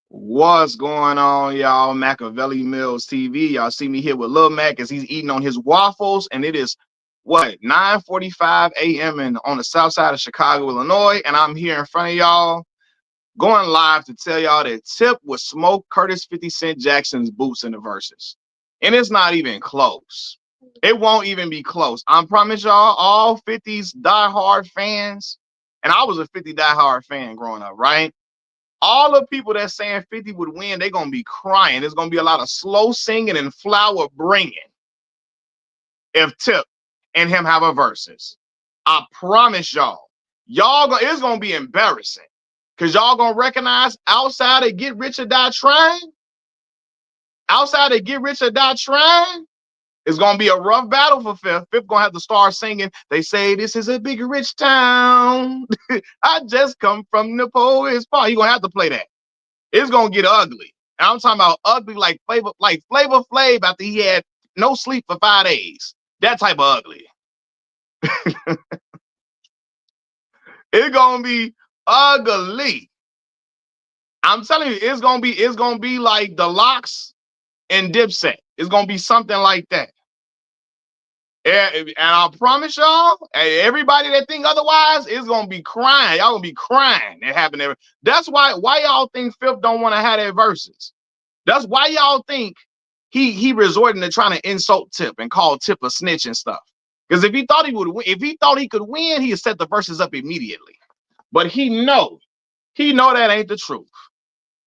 What's going on, y'all? Machiavelli Mills TV. Y'all see me here with Lil Mac as he's eating on his waffles, and it is what 9:45 a.m. and on the south side of Chicago, Illinois, and I'm here in front of y'all, going live to tell y'all that Tip would smoke Curtis 50 Cent Jackson's boots in the verses, and it's not even close. It won't even be close. I promise y'all, all 50's diehard fans, and I was a 50 diehard fan growing up, right? All the people that saying 50 would win, they're gonna be crying. There's gonna be a lot of slow singing and flower bringing if Tip and him have a versus. I promise y'all, it's gonna be embarrassing because y'all gonna recognize outside of Get Rich or Die Trying, outside of Get Rich or Die Trying, it's gonna be a rough battle for Fifth. Fifth gonna have to start singing. They say this is a big rich town. I just come from the poet's part. He gonna have to play that. It's gonna get ugly. And I'm talking about ugly like Flavor Flav after he had no sleep for 5 days. That type of ugly. It's gonna be ugly. I'm telling you, it's gonna be like the Locks and Dipset. It's gonna be something like that. And I promise y'all, everybody that think otherwise is gonna be crying. Y'all gonna be crying. It happened. That's why y'all think Fifth don't want to have that verses. That's why y'all think he resorting to trying to insult Tip and call Tip a snitch and stuff. Because if he thought he would win, if he thought he could win, he'd set the verses up immediately. But he know that ain't the truth.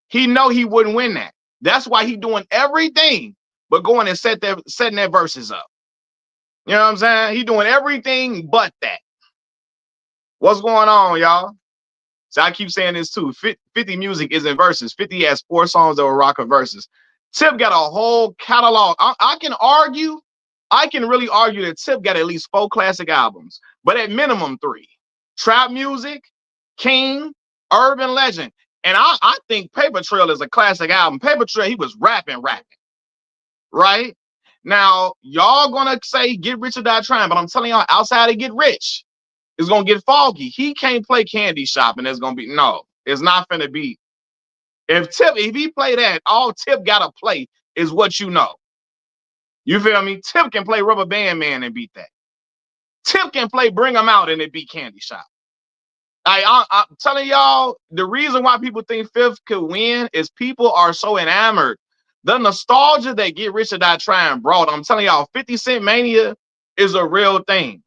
He know he wouldn't win that. That's why he doing everything but going and setting that verses up. You know what I'm saying? He doing everything but that. What's going on, y'all? So I keep saying this too. 50 music isn't verses. 50 has 4 songs that were rocker verses. Tip got a whole catalog. I can really argue that Tip got at least 4 classic albums, but at minimum 3. Trap Music, King, Urban Legend. And I think Paper Trail is a classic album. Paper Trail, he was rapping. Right? Now, y'all gonna say Get Rich or Die Trying, but I'm telling y'all, outside of Get Rich, it's gonna get foggy. He can't play Candy Shop, and it's gonna be no, it's not gonna be. If he play that, all Tip gotta play is What You Know. You feel me? Tip can play Rubber Band Man and beat that. Tip can play Bring 'Em Out and it beat Candy Shop. I'm telling y'all, the reason why people think Fifth could win is people are so enamored. The nostalgia that Get Rich or Die Trying brought, I'm telling y'all, 50 Cent Mania is a real thing.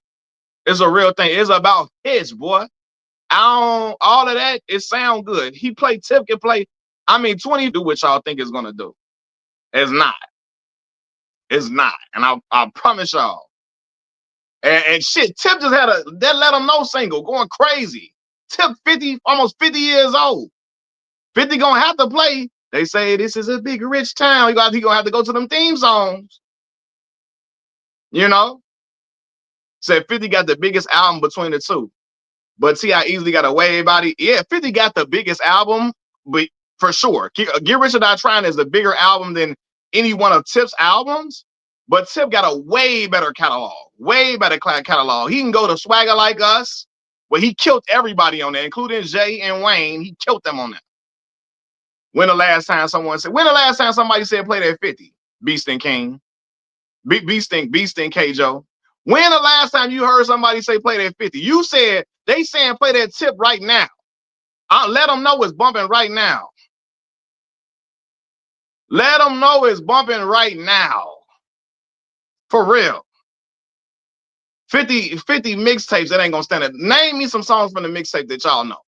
It's a real thing. It's about hits, boy. All of that, it sound good. Tip can play. I mean, 20 do what y'all think it's gonna do. It's not. It's not. And I promise y'all. And shit, Tip just had that Let 'Em Know single going crazy. Tip 50, almost 50 years old. 50 gonna have to play. They say this is a big rich town. He gonna have to go to them theme songs. You know? Said 50 got the biggest album between the two. But see how easily got away about it? Yeah, 50 got the biggest album, but for sure. Get Rich or Die Trying is a bigger album than any one of Tip's albums. But Tip got a way better catalog. Way better catalog. He can go to Swagger Like Us, where he killed everybody on there, including Jay and Wayne. He killed them on that. When the last time somebody said play that 50? Beast and King. Beast and K-Joe. When the last time you heard somebody say play that 50? You said they saying play that Tip right now. I'll let them know it's bumping right now. Let them know it's bumping right now. For real. 50 mixtapes that ain't gonna stand it. Name me some songs from the mixtape that y'all know.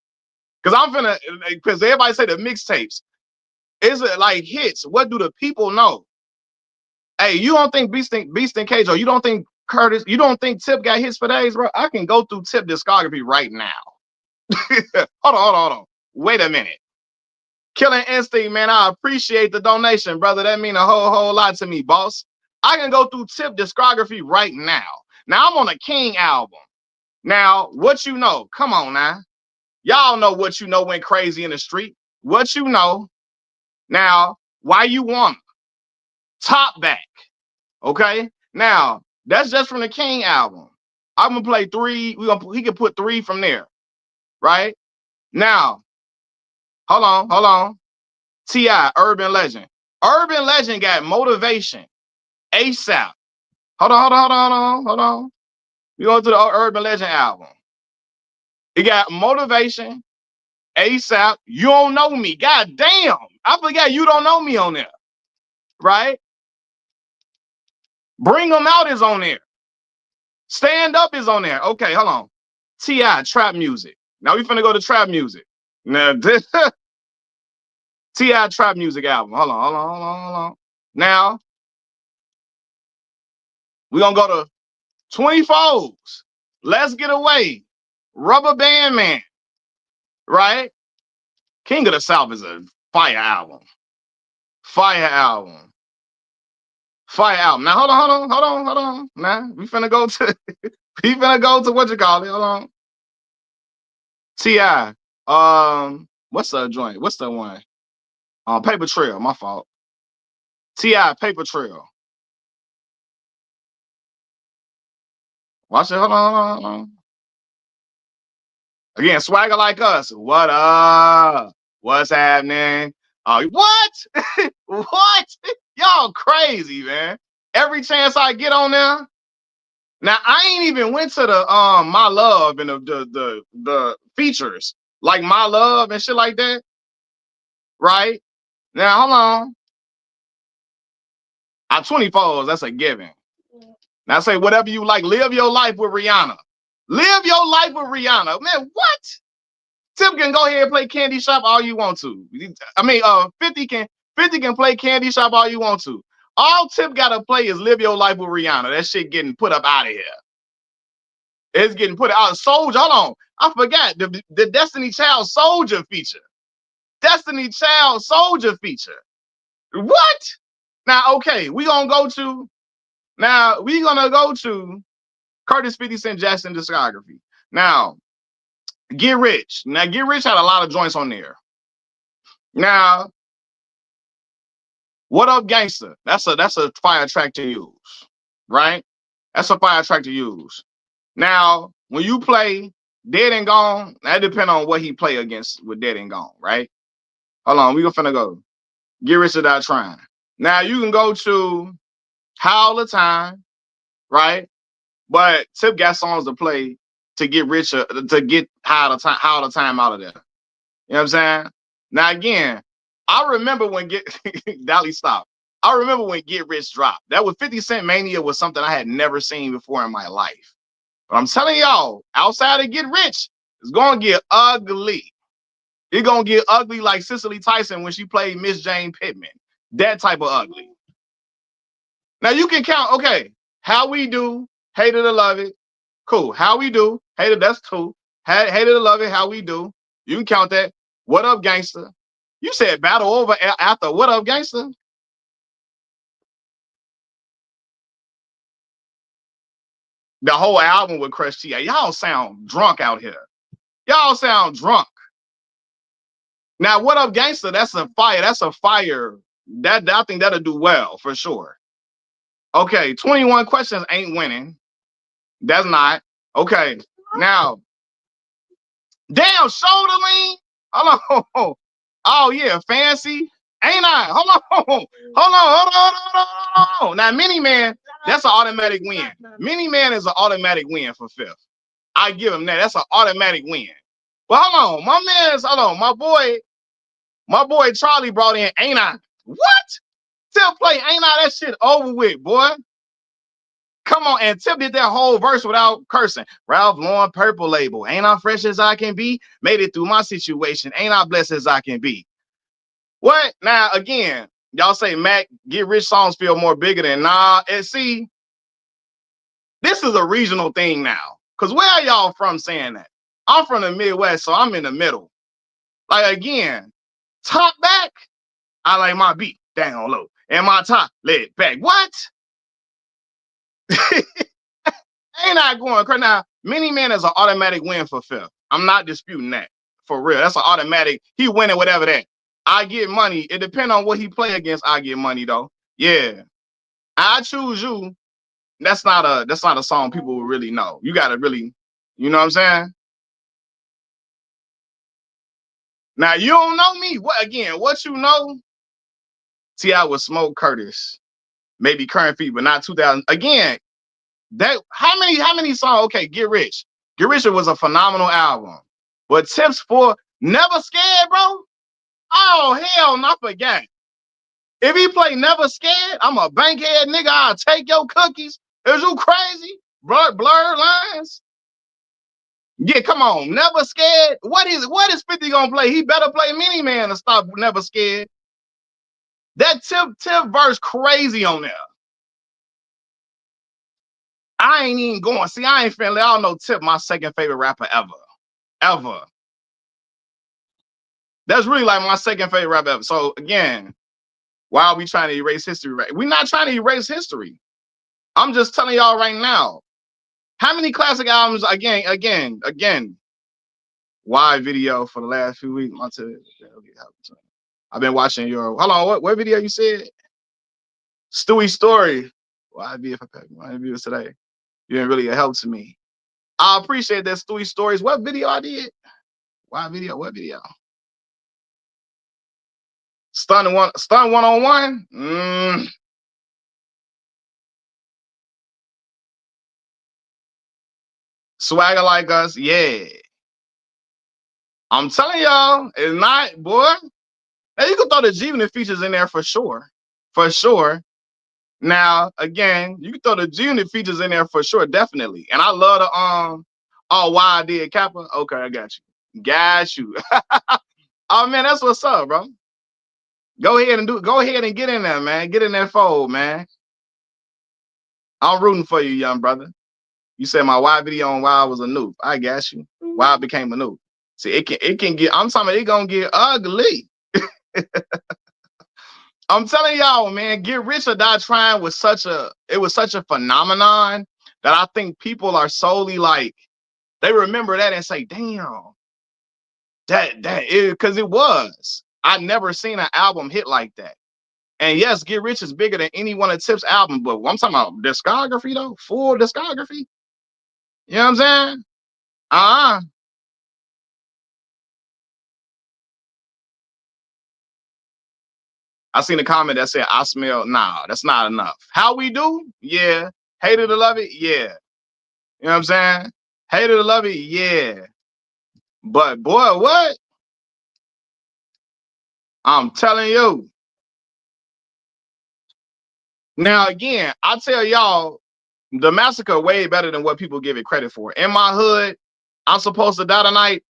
Because everybody say the mixtapes. Is it like hits? What do the people know? Hey, you don't think Beast and K-Joe, you don't think Curtis, you don't think Tip got hits for days, bro? I can go through Tip discography right now. Hold on. Wait a minute. Killing Instinct, man, I appreciate the donation, brother. That mean a whole lot to me, boss. I can go through Tip discography right now. Now, I'm on a King album. Now, What You Know? Come on now. Y'all know What You Know went crazy in the street. What You Know? Now, Why You Want? Top Back. Okay? Now, that's just from the King album. I'm going to play 3. He can put 3 from there. Right? Now, hold on. T.I., Urban Legend. Urban Legend got Motivation, ASAP. Hold on. We go to the Urban Legend album. It got Motivation, ASAP. You Don't Know Me. God damn. I forgot You Don't Know Me on there. Right? Bring Them Out is on there. Stand Up is on there. Okay, hold on. T.I., Trap Music. Now we finna go to Trap Music. Now this T.I. Trap Music album. Hold on. Now we gonna go to 24s. Let's Get Away. Rubber Band Man. Right? King of the South is a fire album. Fire album. Fire album. Now hold on. Now we finna go to what you call it. Hold on. T.I. What's the joint? What's the one? Paper Trail, my fault. T.I. Paper Trail. Watch it. Hold on. Again, Swagger Like Us. What up? What's happening? What? What? Y'all crazy, man. Every chance I get on there. Now I ain't even went to the My Love and the features like My Love and shit like that. Right? Now hold on. 24s, that's a given. Now say whatever you like, live your life with Rihanna. Live your life with Rihanna. Man, what? Tip can go ahead and play Candy Shop all you want to. I mean, 50 can play Candy Shop all you want to. All Tip gotta play is Live Your Life with Rihanna. That shit getting put up out of here. It's getting put out. Soldier, hold on. I forgot the Destiny Child Soldier feature. Destiny Child Soldier feature. What? Now, okay, we're gonna go to Curtis 50 Cent Jackson discography. Now, Get Rich. Now, Get Rich had a lot of joints on there. Now, What Up Gangster? That's a fire track to use, right? That's a fire track to use. Now, when you play Dead and Gone, that depends on what he play against with Dead and Gone, right? Hold on, we finna go. Get Rich Without Trying. Now you can go to How All the Time, right? But Tip got songs to play to get richer, to get How All the Time out of there. You know what I'm saying? Now again, I remember when Dolly stop. I remember when Get Rich dropped. That was 50 Cent Mania was something I had never seen before in my life. But I'm telling y'all, outside of Get Rich, it's gonna get ugly. It's gonna get ugly like Cicely Tyson when she played Miss Jane Pittman. That type of ugly. Now you can count, okay, How We Do, Hate It or Love It. Cool. How We Do, Hate It, that's two. Hate It or Love It, How We Do. You can count that. What Up Gangster? You said Battle Over after What Up Gangster? The whole album with Crush T. Y'all sound drunk out here. Y'all sound drunk. Now, What Up Gangster? That's a fire. That's a fire. That I think that'll do well for sure. Okay, 21 Questions ain't winning. That's not. Okay, now, damn, Shoulder Lean. Hold on. Oh, yeah, Fancy. Ain't I? Hold on. Now, Mini Man, that's an automatic win. Mini Man is an automatic win for fifth. I give him that. That's an automatic win. But hold on. My boy Charlie brought in Ain't I? What? Tip play Ain't I? That shit over with, boy. Come on, and Tip did that whole verse without cursing. Ralph Lauren Purple Label. Ain't I fresh as I can be? Made it through my situation. Ain't I blessed as I can be? What? Now, again, y'all say Mac Get Rich songs feel more bigger than nah. And see, this is a regional thing now. Because where are y'all from saying that? I'm from the Midwest, so I'm in the middle. Like, again, top back, I like my beat down low. And my top laid back. What? Ain't I going crazy? Now, Mini Man is an automatic win for fifth. I'm not disputing that. For real. That's an automatic. He winning whatever that. I Get Money. It depends on what he play against. I Get Money, though. Yeah. I Choose You. That's not a song people will really know. You gotta really, you know what I'm saying? Now you don't know me. What again? What you know? T.I. would smoke Curtis, maybe Current Feet, but not 2000. Again, that how many songs? Okay, Get Rich. Get Rich was a phenomenal album. But Tips for Never Scared, bro. Oh hell, not forget. If he play Never Scared, I'm a bankhead nigga. I'll take your cookies. Is you crazy? Blurred lines. Yeah, come on. Never Scared. What is 50 gonna play? He better play Mini Man to stop Never Scared. That tip verse crazy on there. I ain't even going. See, I ain't finna let y'all know Tip my second favorite rapper ever. Ever. That's really like my second favorite rapper ever. So again, why are we trying to erase history? Right? We're not trying to erase history. I'm just telling y'all right now. How many classic albums? Again. Why video for the last few weeks? I've been watching your. Hold on, what video you said? Stewie Story. Why be if I pack my videos today? You didn't really help to me. I appreciate that Stewie Stories. What video I did? Why video? What video? Stun 1-on-1. Swagger Like Us, yeah. I'm telling y'all, it's not, boy. Now you can throw the G-Unit features in there for sure. For sure. Now, again, you can throw the G-Unit features in there for sure, definitely. And I love the oh, why I did Kappa. Okay, I got you. Got you. Oh man, that's what's up, bro. Go ahead and get in there, man. Get in that fold, man. I'm rooting for you, young brother. You said my why video on why I was a noob. I got you. Why I became a noob. See, it can get. I'm talking about it gonna get ugly. I'm telling y'all, man. Get Rich or Die Trying was such a phenomenon that I think people are solely like they remember that and say, damn, that because it was. I never seen an album hit like that. And yes, Get Rich is bigger than any one of Tip's albums, but I'm talking about discography though, full discography. You know what I'm saying? I seen a comment that said, I smell, nah, that's not enough. How we do? Yeah. Hated to love it? Yeah. You know what I'm saying? Hated to love it? Yeah. But boy, what? I'm telling you. Now, again, I tell y'all, the Massacre way better than what people give it credit for. In My Hood, I'm Supposed to Die Tonight,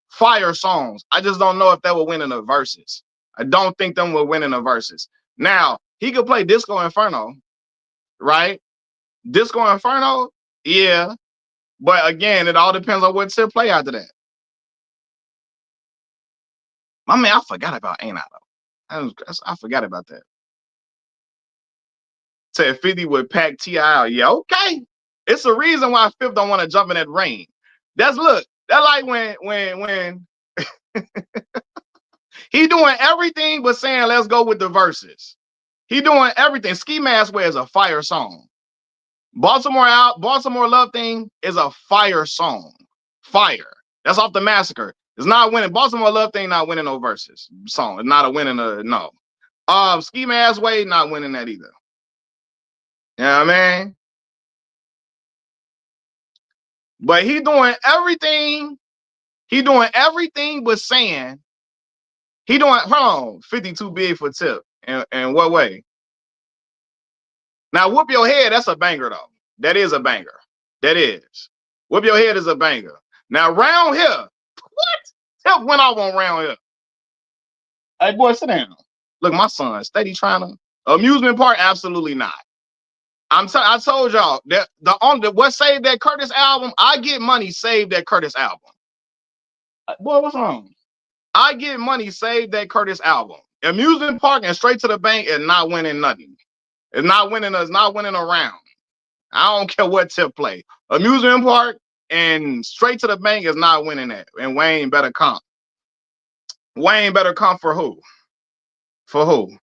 fire songs. I just don't know if they will win in the verses. I don't think them will win in the verses. Now, he could play Disco Inferno, right? Disco Inferno, yeah. But again, it all depends on what Tip play after that. My man, I forgot about Ain't I Though. I forgot about that. Said 50 would pack T.I. Yeah, okay. It's a reason why Fifth don't want to jump in that rain. That's like when he doing everything but saying let's go with the verses. He doing everything. Ski Mask Wear is a fire song. Baltimore Love Thing is a fire song. Fire. That's off the Massacre. It's not winning. Baltimore Love Thing not winning no verses song. It's not a winning no. Ski Mask Way not winning that either. You know what I mean? But he doing everything. He doing everything but saying he doing, hold on, 50 too big for Tip. And what way? Now, Whoop Your Head, that's a banger, though. That is a banger. That is. Whoop Your Head is a banger. Now, Round Here, what? Tip went off on Round Here. Hey, boy, sit down. Look, my son, steady trying to. Amusement Park, absolutely not. I told y'all that what saved that Curtis album, I Get Money saved that Curtis album. Boy, what's wrong? I Get Money saved that Curtis album. Amusement Park and Straight to the Bank is not winning nothing. It's not winning a round. I don't care what Tip play. Amusement Park and Straight to the Bank is not winning that. And Wayne better come. Wayne better come for who? For who?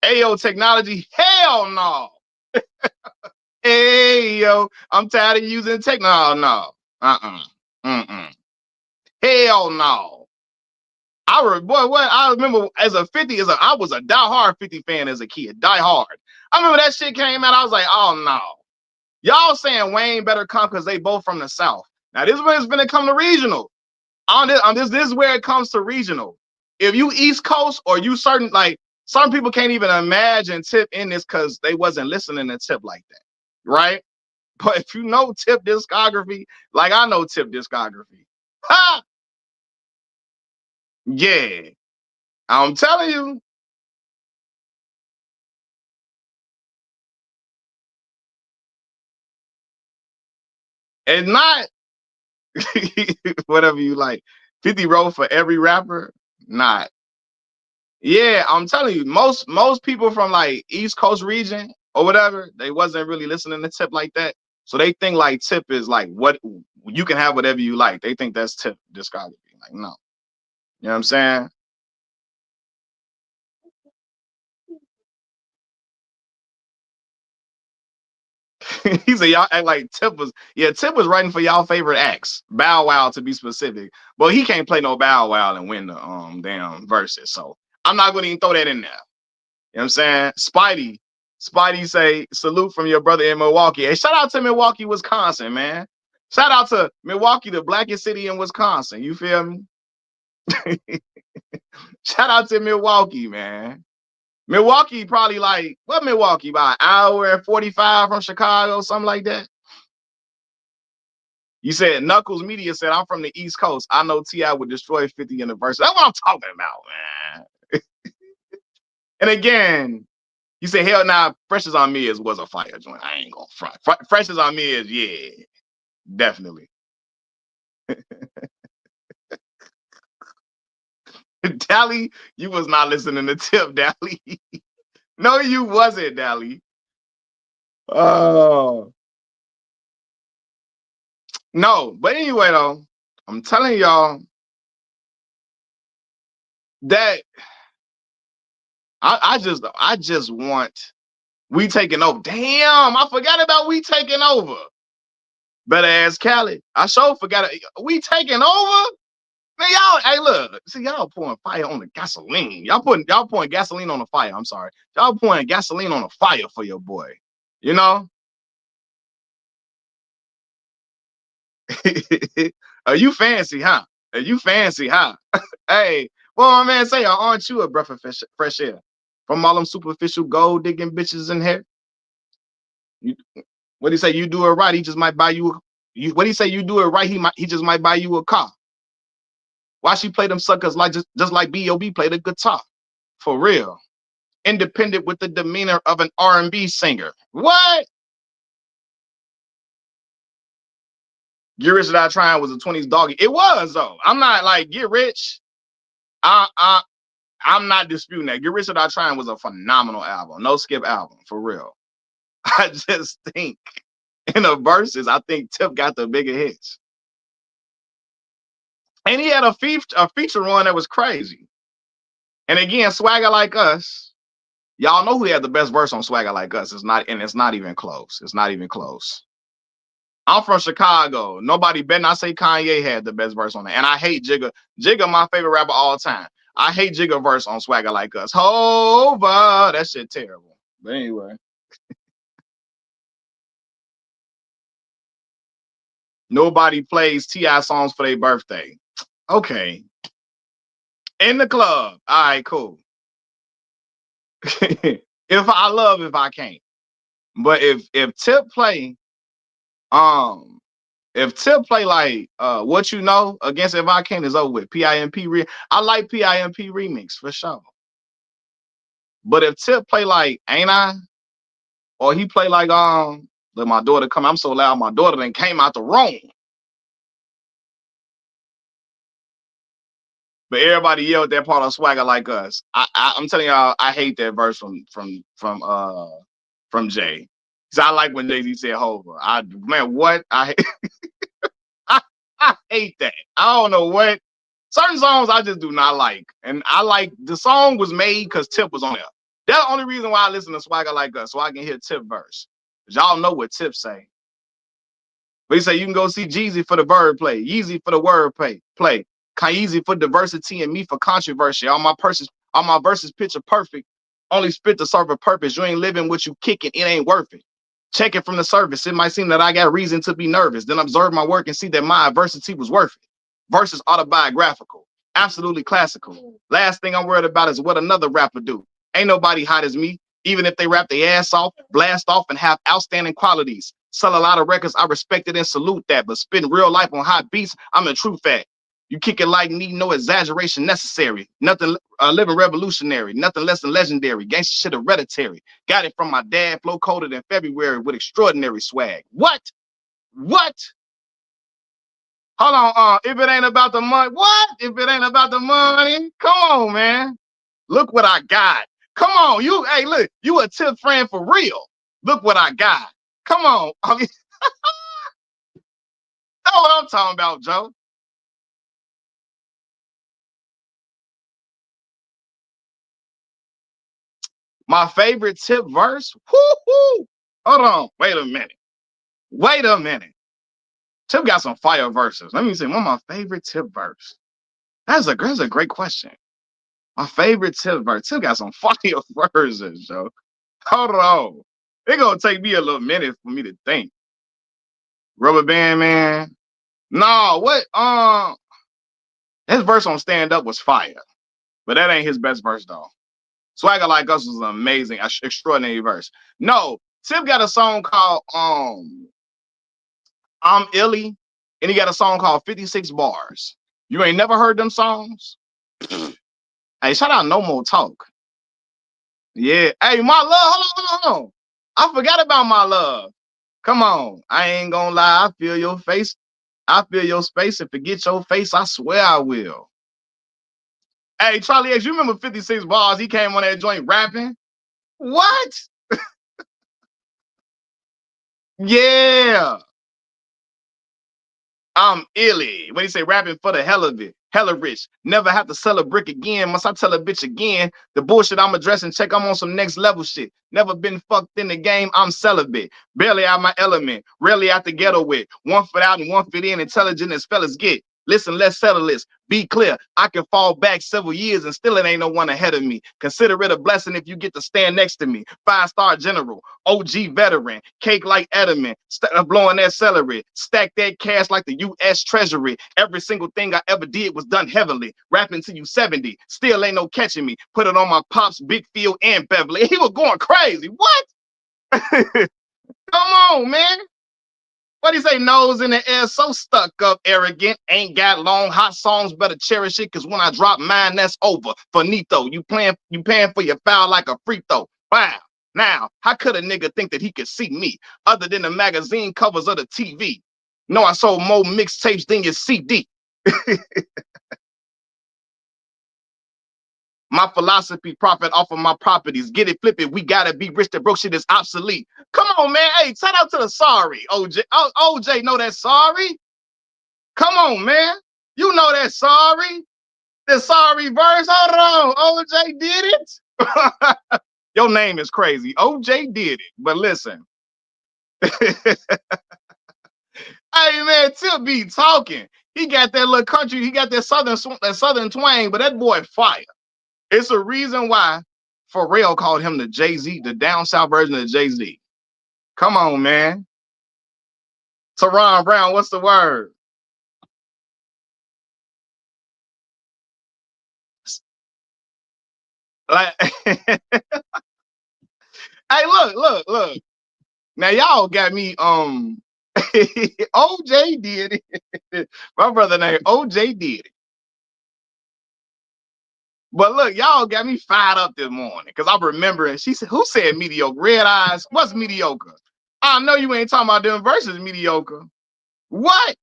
Ayo Technology? Hell no. Hey yo, I'm tired of using technology. No. Hell no. I remember as a 50, I was a diehard 50 fan as a kid. Die hard. I remember that shit came out. I was like, oh no. Y'all saying Wayne better come because they both from the South. Now this is when it's gonna come to regional. This is where it comes to regional. If you East Coast or you certain like some people can't even imagine Tip in this because they wasn't listening to Tip like that, right? But if you know Tip discography, like I know Tip discography, ha, yeah, I'm telling you, it's not whatever you like. 50 row for every rapper, not. Yeah, I'm telling you, most people from like East Coast region or whatever, they wasn't really listening to Tip like that. So they think like Tip is like what you can have whatever you like. They think that's Tip discography. Like, no. You know what I'm saying? He said y'all act like Tip was writing for y'all favorite acts. Bow Wow to be specific. But he can't play no Bow Wow and win the damn verses. So I'm not gonna even throw that in there. You know what I'm saying? Spidey say, salute from your brother in Milwaukee. Hey, shout out to Milwaukee, Wisconsin, man. Shout out to Milwaukee, the blackest city in Wisconsin. You feel me? Shout out to Milwaukee, man. Milwaukee probably like, what Milwaukee? About an hour and 45 from Chicago, something like that. You said Knuckles Media said, I'm from the East Coast. I know T.I. would destroy 50 in the verse. That's what I'm talking about, man. And again, you say hell nah, Fresh is on Me is was a fire joint. I ain't gonna front. Fresh is on Me is yeah, definitely. Dally, you was not listening to Tip, Dally. No, you wasn't, Dally. Oh no, but anyway though, I'm telling y'all that I just want We Taking Over. Damn, I forgot about We Taking Over. Better ask Cali. I sure forgot it. We Taking Over? Man, y'all, hey, look, see, y'all pouring fire on the gasoline. Y'all pouring gasoline on the fire. I'm sorry. Y'all pouring gasoline on the fire for your boy. You know? Are you fancy, huh? Are you fancy, huh? Hey, well, my man say, aren't you a breath of fresh air? From all them superficial gold digging bitches in here? You, what do you say? You do it right, he just might buy what do you say? You do it right, he just might buy you a car. Why she play them suckers like just like B.O.B. played a guitar? For real. Independent with the demeanor of an R&B singer. What? Get Rich Without Trying was a 20s doggy. It was though. I'm not like Get Rich. I, I I'm not disputing that. Get Rich Without Trying was a phenomenal album. No skip album, for real. I just think in the verses, I think Tip got the bigger hits. And he had a feature run that was crazy. And again, Swagger Like Us, y'all know who had the best verse on Swagger Like Us. It's not even close. It's not even close. I'm from Chicago. Nobody better not say Kanye had the best verse on it. And I hate Jigga. Jigga, my favorite rapper all time. I hate Jigga verse on Swagger Like Us. Hova. That shit terrible. But anyway, nobody plays T.I. songs for their birthday. Okay. In the club. All right, cool. If I can't. But if Tip play, um, if Tip play like What You Know against If I Can't is over with. I like PIMP remix for sure. But if Tip play like Ain't I, or he play like let my daughter come, I'm so loud, my daughter then came out the room. But everybody yelled that part of Swagger Like Us. I'm telling y'all, I hate that verse from Jay. Cause I like when Jay-Z said Hova. Man, what? I, I hate that. I don't know what. Certain songs I just do not like. And I like the song was made because Tip was on there. That's the only reason why I listen to Swagger Like Us, so I can hear Tip verse. Cause y'all know what Tip say. But he said you can go see Jeezy for the verb play, Yeezy for the word play, Kyeezy for diversity, and me for controversy. All my verses picture perfect. Only spit to serve a purpose. You ain't living what you kicking, it ain't worth it. Check it from the surface. It might seem that I got reason to be nervous. Then observe my work and see that my adversity was worth it. Verses autobiographical, absolutely classical. Last thing I'm worried about is what another rapper do. Ain't nobody hot as me. Even if they rap their ass off, blast off, and have outstanding qualities. Sell a lot of records, I respect it and salute that. But spin real life on hot beats, I'm a true fact. You kick it like me, no exaggeration necessary. Nothing living revolutionary, nothing less than legendary. Gangsta shit hereditary. Got it from my dad, flow coded in February with extraordinary swag. What? What? Hold on, if it ain't about the money, what? If it ain't about the money, come on, man. Look what I got. Come on, hey, look, you a tip friend for real. Look what I got. Come on. I mean, that's what I'm talking about, Joe. My favorite tip verse. Woo-hoo. Hold on. Wait a minute. Wait a minute. Tip got some fire verses. Let me see. One of my favorite tip verse. That's a great question. My favorite tip verse. Tip got some fire verses, Joe. Hold on. It's gonna take me a little minute for me to think. Rubber Band Man. No, what? His verse on Stand Up was fire, but that ain't his best verse though. Swagger Like Us was an amazing, extraordinary verse. No, Tip got a song called I'm Illy, and he got a song called 56 Bars. You ain't never heard them songs? Hey, shout out No More Talk. Yeah. Hey, My Love, hold on. I forgot about My Love. Come on. I ain't gonna lie. I feel your face. I feel your space and forget your face. I swear I will. Hey, Charlie X, you remember 56 Bars? He came on that joint rapping. What? Yeah. I'm illy. When he say rapping for the hell of it, hella rich. Never have to sell a brick again. Must I tell a bitch again? The bullshit I'm addressing, check, I'm on some next level shit. Never been fucked in the game, I'm celibate. Barely out my element, rarely out the ghetto with. One foot out and one foot in, intelligent as fellas get. Listen, let's settle this. Be clear, I can fall back several years and still it ain't no one ahead of me. Consider it a blessing if you get to stand next to me. 5-star general, OG veteran, cake like Edelman, blowing that celery, stack that cash like the U.S. Treasury. Every single thing I ever did was done heavily. Rapping to you 70, still ain't no catching me. Put it on my pops, Big Field and Beverly. He was going crazy. What? Come on, man. What do you say? Nose in the air, so stuck up, arrogant. Ain't got long, hot songs, better cherish it. Cause when I drop mine, that's over. Finito. You paying for your foul like a free throw. Wow. Now, how could a nigga think that he could see me other than the magazine covers of the TV? No, I sold more mixtapes than your CD. My philosophy, profit off of my properties. Get it, flip it. We gotta be rich. That broke shit is obsolete. Come on, man. Hey, shout out to the Sorry, OJ. OJ know that Sorry. Come on, man. You know that Sorry. The Sorry verse. Hold on. OJ did it. Your name is crazy. OJ did it. But listen. Hey, man, Tip be talking. He got that little country. He got that southern twang, but that boy fire. It's a reason why Pharrell called him the Jay-Z, the down south version of Jay-Z. Come on, man. Teron Brown, what's the word? Like, hey, look. Now y'all got me. OJ did it. My brother named OJ did it. But look, y'all got me fired up this morning because I'm remembering. She said, "Who said mediocre? Red eyes. What's mediocre? I know you ain't talking about them verses mediocre. What?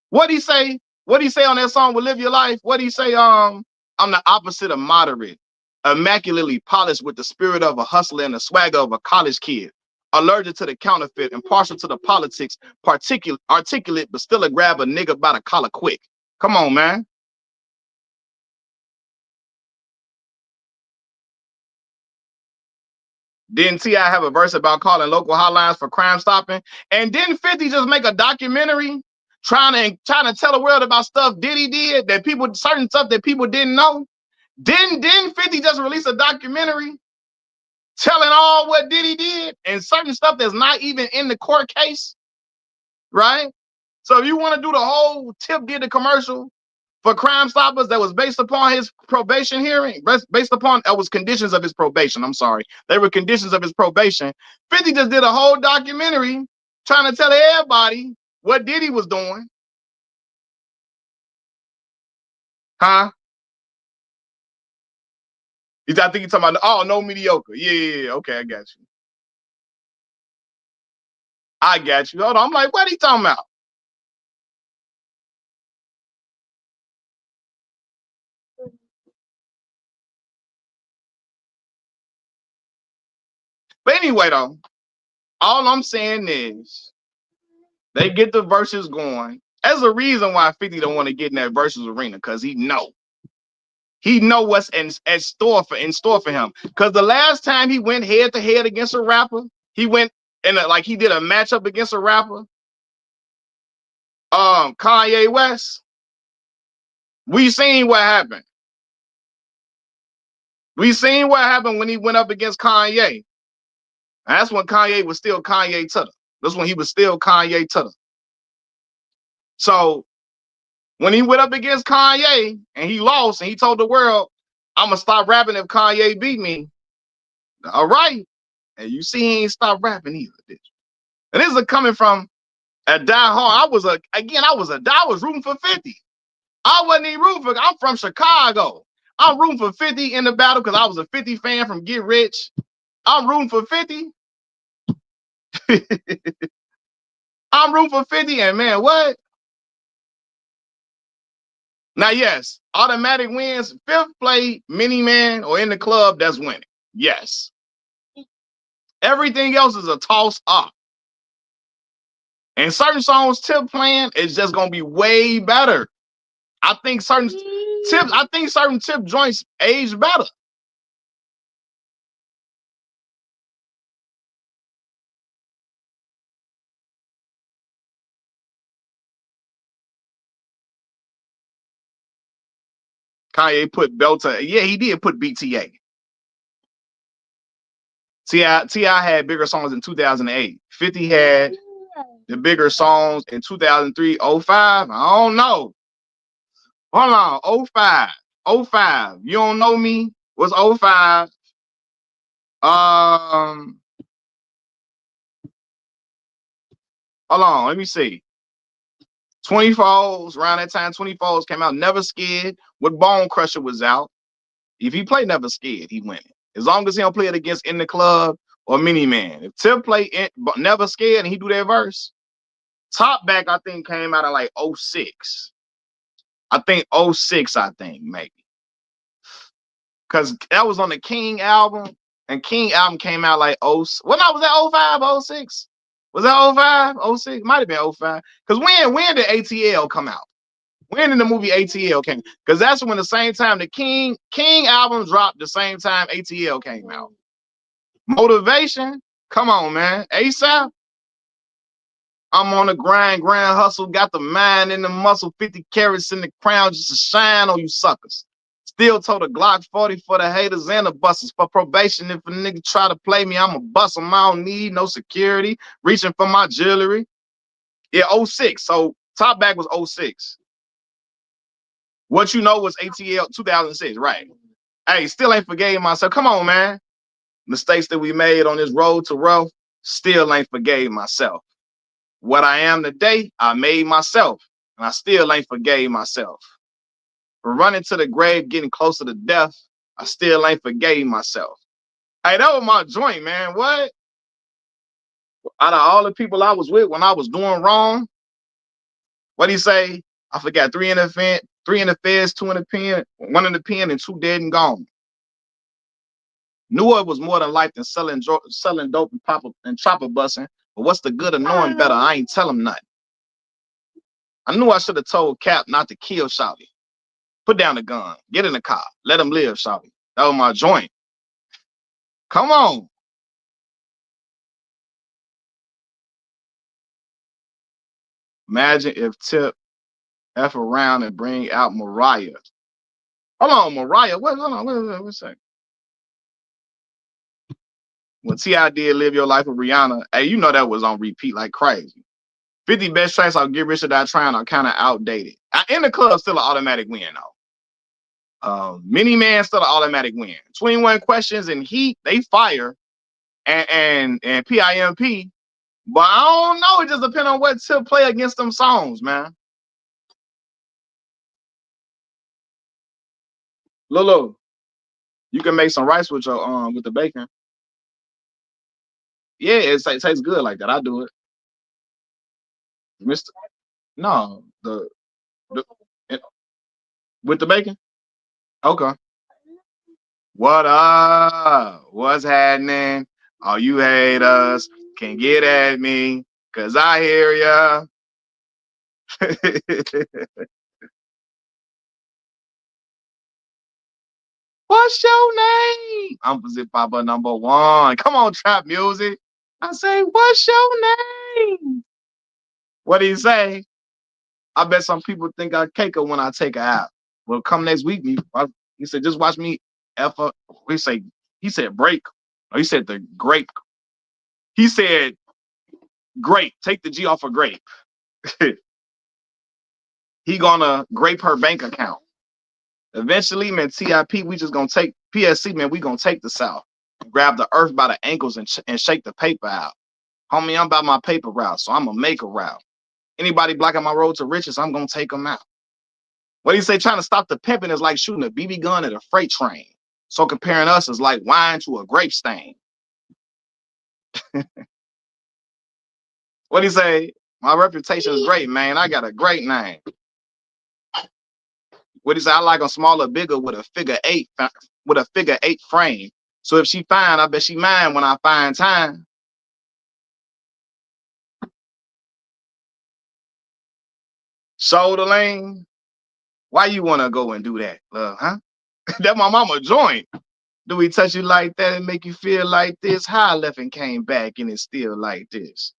What he say? What he say on that song with Live Your Life? What he say? I'm the opposite of moderate, immaculately polished with the spirit of a hustler and the swagger of a college kid. Allergic to the counterfeit, impartial to the politics, articulate, but still a grab a nigga by the collar quick. Come on, man. Didn't T.I. have a verse about calling local hotlines for crime stopping? And didn't 50 just make a documentary trying to tell the world about stuff Diddy did, that people, certain stuff that people didn't know? Didn't 50 just release a documentary telling all what Diddy did and certain stuff that's not even in the court case, right? So if you want to do the whole Tip did the commercial for Crime Stoppers that was based upon his probation hearing, based upon, that was conditions of his probation. I'm sorry. They were conditions of his probation. 50 just did a whole documentary trying to tell everybody what Diddy was doing. Huh? I think you're talking about, oh, no mediocre. Yeah. Okay, I got you. I got you. Hold on. I'm like, what are he talking about? But anyway, though, all I'm saying is they get the verses going. There's a reason why 50 don't want to get in that versus arena, because he know what's in store for him. Because the last time he went head to head against a rapper, he went in like he did a matchup against a rapper, Kanye West. We seen what happened. We seen what happened when he went up against Kanye. And that's when Kanye was still Kanye Tutter. That's when he was still Kanye Tutter. So when he went up against Kanye and he lost and he told the world, I'm going to stop rapping if Kanye beat me. All right. And you see he ain't stopped rapping either, did you? And this is coming from a diehard. I was rooting for 50. I wasn't even rooting for, I'm from Chicago. I'm rooting for 50 in the battle because I was a 50 fan from Get Rich. I'm rooting for 50. I'm rooting for 50, and man, what? Now, yes, automatic wins, fifth play, mini man, or in the club, that's winning. Yes. Everything else is a toss up. And certain songs Tip playing is just gonna be way better. I think certain Tip joints age better. Kanye put Belter. Yeah, he did put BTA. T.I. had bigger songs in 2008. 50 had the bigger songs in 2003, 05. I don't know. Hold on, 05. 05. You don't know me? What's 05? Hold on, let me see. 24s, around that time, 24s came out. Never Scared with Bone Crusher was out. If he played Never Scared, he win it. As long as he don't play it against In the Club or Mini Man. If Tip play Never Scared and he do that verse, Top Back, I think, came out in like 06. I think 06, I think, maybe. Because that was on the King album, and King album came out like was that 05, 06? Was that 05, 06? Might have been 05. Because when did ATL come out? When did the movie ATL came? Because that's when the same time the King album dropped, the same time ATL came out. Motivation? Come on, man. ASAP? I'm on the grind hustle, got the mind and the muscle, 50 carats in the crown just to shine on you suckers. Still told a Glock 40 for the haters and the busters. For probation, if a nigga try to play me, I'ma bust him. I don't need no security. Reaching for my jewelry. Yeah, 06. So Top Back was 06. What you know was ATL 2006, right? Hey, still ain't forgave myself. Come on, man. Mistakes that we made on this road to rough, still ain't forgave myself. What I am today, I made myself, and I still ain't forgave myself. For running to the grave, getting closer to death, I still ain't forgave myself. Hey, that was my joint, man. What? Out of all the people I was with when I was doing wrong, what do you say? I forgot 3 in the feds, 2 in the pen, 1 in the pen, and 2 dead and gone. Knew it was more than life than selling dope and chopper busting. But what's the good of knowing better? I ain't tell him nothing. I knew I should have told Cap not to kill Shouty. Put down the gun. Get in the car. Let him live, Shouty. That was my joint. Come on. Imagine if Tip F around and bring out Mariah. Hold on, Mariah. What? Hold on. Wait a second. When T.I. did Live Your Life with Rihanna, hey, you know that was on repeat like crazy. 50 best tracks I'll Get Rich or Die Trying are kind of outdated. In the club, still an automatic win, though. Mini Man, still an automatic win. 21 Questions and Heat, they fire. And PIMP. But I don't know. It just depends on what Tip play against them songs, man. Lolo, you can make some rice with the bacon. Yeah, it tastes good like that. I do it. Mister No, the it, with the bacon? Okay. What up? What's happening? All you haters can get at me, cause I hear ya. What's your name? I'm Zip Papa #1. Come on, trap music. I say, what's your name? What do you say? I bet some people think I cake her when I take her out. Well, come next week, he said, just watch me F up. He said break. Or he said the grape. He said grape. Take the G off of grape. He gonna grape her bank account. Eventually, man, TIP, we just gonna take PSC, man, we gonna take the South. Grab the earth by the ankles and shake the paper out. Homie, I'm about my paper route, so I'm gonna make a route. Anybody blocking my road to riches, I'm gonna take them out. What do you say? Trying to stop the pimping is like shooting a BB gun at a freight train. So comparing us is like wine to a grape stain. What do you say? My reputation is great, man. I got a great name. What do you say? I like them smaller, bigger with a figure eight frame. So if she fine, I bet she mine when I find time. Shoulder lane. Why you wanna go and do that, love, huh? That my mama joint. Do we touch you like that and make you feel like this? How I left and came back and it's still like this?